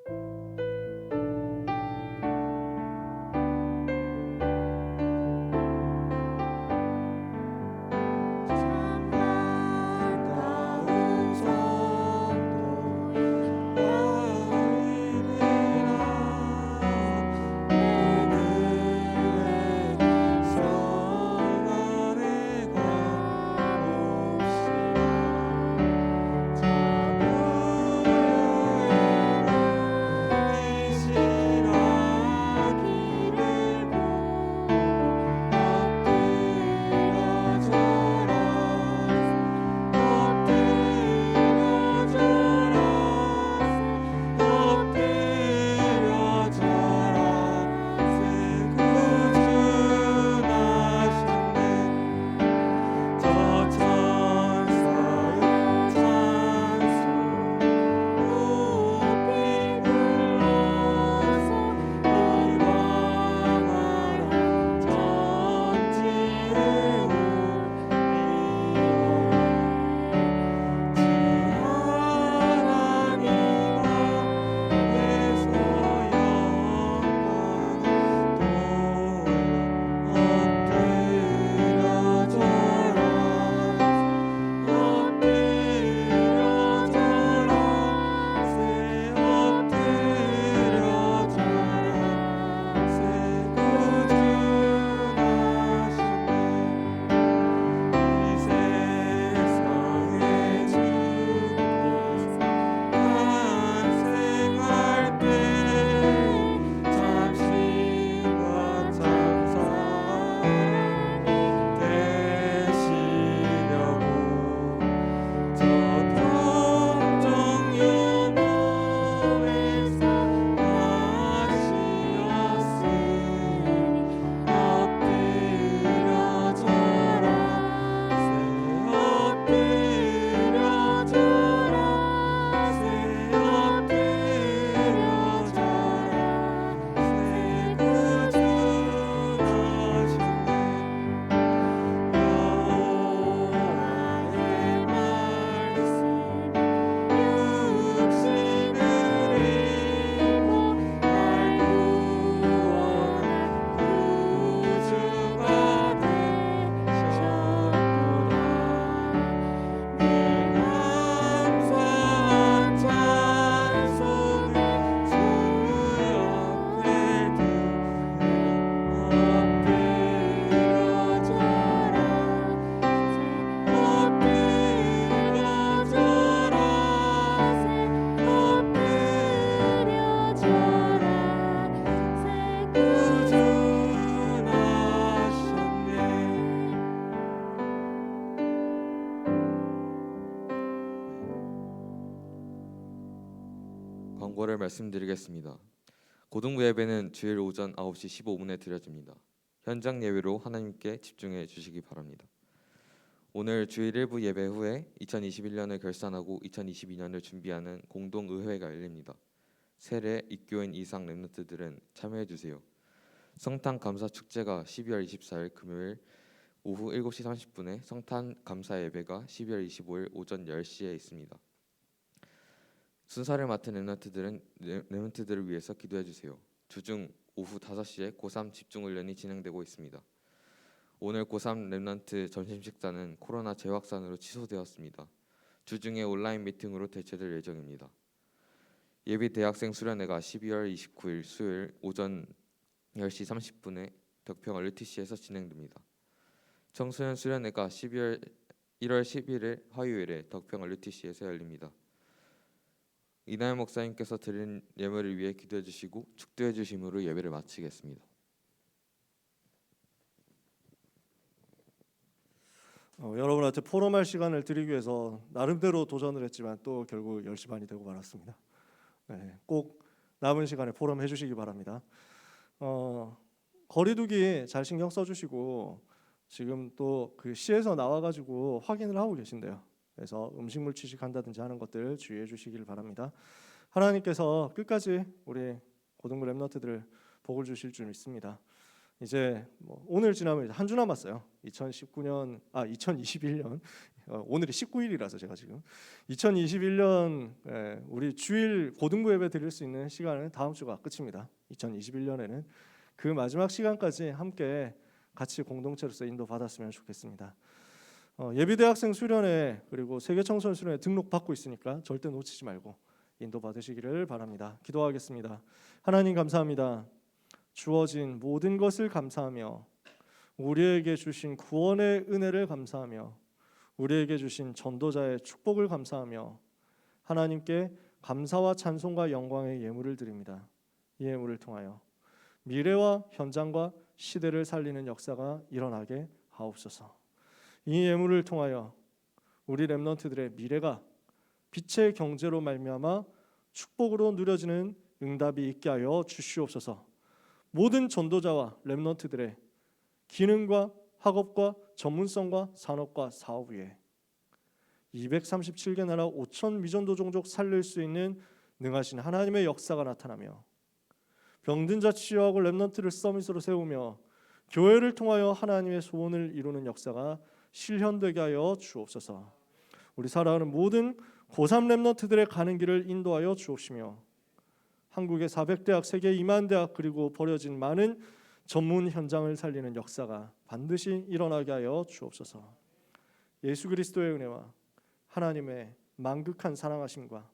작은 광고를 말씀드리겠습니다. 고등부 예배는 주일 오전 9시 15분에 드려집니다. 현장 예배로 하나님께 집중해 주시기 바랍니다. 오늘 주일 1부 예배 후에 2021년을 결산하고 2022년을 준비하는 공동의회가 열립니다. 세례 입교인 이상 렘넌트들은 참여해 주세요. 성탄 감사 축제가 12월 24일 금요일 오후 7시 30분에 성탄 감사 예배가 12월 25일 오전 10시에 있습니다. 순서를 맡은 렘넌트들을 위해서 기도해 주세요. 주중 오후 5시에 고3 집중 훈련이 진행되고 있습니다. 오늘 고3 렘넌트 점심 식사는 코로나 재확산으로 취소되었습니다. 주중에 온라인 미팅으로 대체될 예정입니다. 예비 대학생 수련회가 12월 29일 수요일 오전 10시 30분에 덕평 RTC에서 진행됩니다. 청소년 수련회가 1월 11일 화요일에 덕평 RTC에서 열립니다. 이날 목사님께서 드린 예물을 위해 기도해 주시고 축도해 주심으로 예배를 마치겠습니다. 여러분한테 포럼할 시간을 드리기 위해서 나름대로 도전을 했지만 또 결국 10시 반이 되고 말았습니다. 네, 꼭 남은 시간에 포럼 해주시기 바랍니다. 거리두기 잘 신경 써주시고 지금 또 그 시에서 나와가지고 확인을 하고 계신데요. 그래서 음식물 취식한다든지 하는 것들 주의해 주시길 바랍니다. 하나님께서 끝까지 우리 고등부 렘넌트들을 복을 주실 줄 믿습니다. 이제 오늘 지나면 한 주 남았어요. 2021년 오늘이 19일이라서 제가 지금 2021년 우리 주일 고등부 예배 드릴 수 있는 시간은 다음 주가 끝입니다. 2021년에는 그 마지막 시간까지 함께 같이 공동체로서 인도받았으면 좋겠습니다. 예비대학생 수련회 그리고 세계청소년 수련회 등록 받고 있으니까 절대 놓치지 말고 인도받으시기를 바랍니다. 기도하겠습니다. 하나님 감사합니다. 주어진 모든 것을 감사하며 우리에게 주신 구원의 은혜를 감사하며 우리에게 주신 전도자의 축복을 감사하며 하나님께 감사와 찬송과 영광의 예물을 드립니다. 이 예물을 통하여 미래와 현장과 시대를 살리는 역사가 일어나게 하옵소서. 이 예물을 통하여 우리 렘넌트들의 미래가 빛의 경제로 말미암아 축복으로 누려지는 응답이 있게 하여 주시옵소서. 모든 전도자와 렘넌트들의 기능과 학업과 전문성과 산업과 사업 위에 237개 나라 5천 미전도 종족 살릴 수 있는 능하신 하나님의 역사가 나타나며 병든 자 치유하고 렘넌트를 서밋으로 세우며 교회를 통하여 하나님의 소원을 이루는 역사가 실현되게 하여 주옵소서. 우리 살아가는 모든 고3 렘넌트들의 가는 길을 인도하여 주옵시며 한국의 400대학, 세계 2만 대학 그리고 버려진 많은 전문 현장을 살리는 역사가 반드시 일어나게 하여 주옵소서. 예수 그리스도의 은혜와 하나님의 만극한 사랑하심과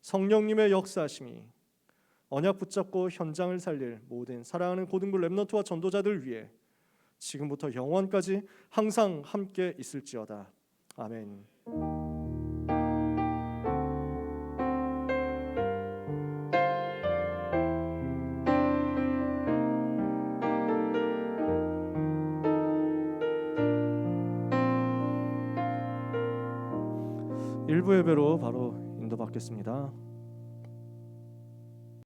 성령님의 역사하심이 언약 붙잡고 현장을 살릴 모든 사랑하는 고등부 렘넌트와 전도자들 위해 지금부터 영원까지 항상 함께 있을지어다. 아멘. 일부 예배로 바로 인도받겠습니다.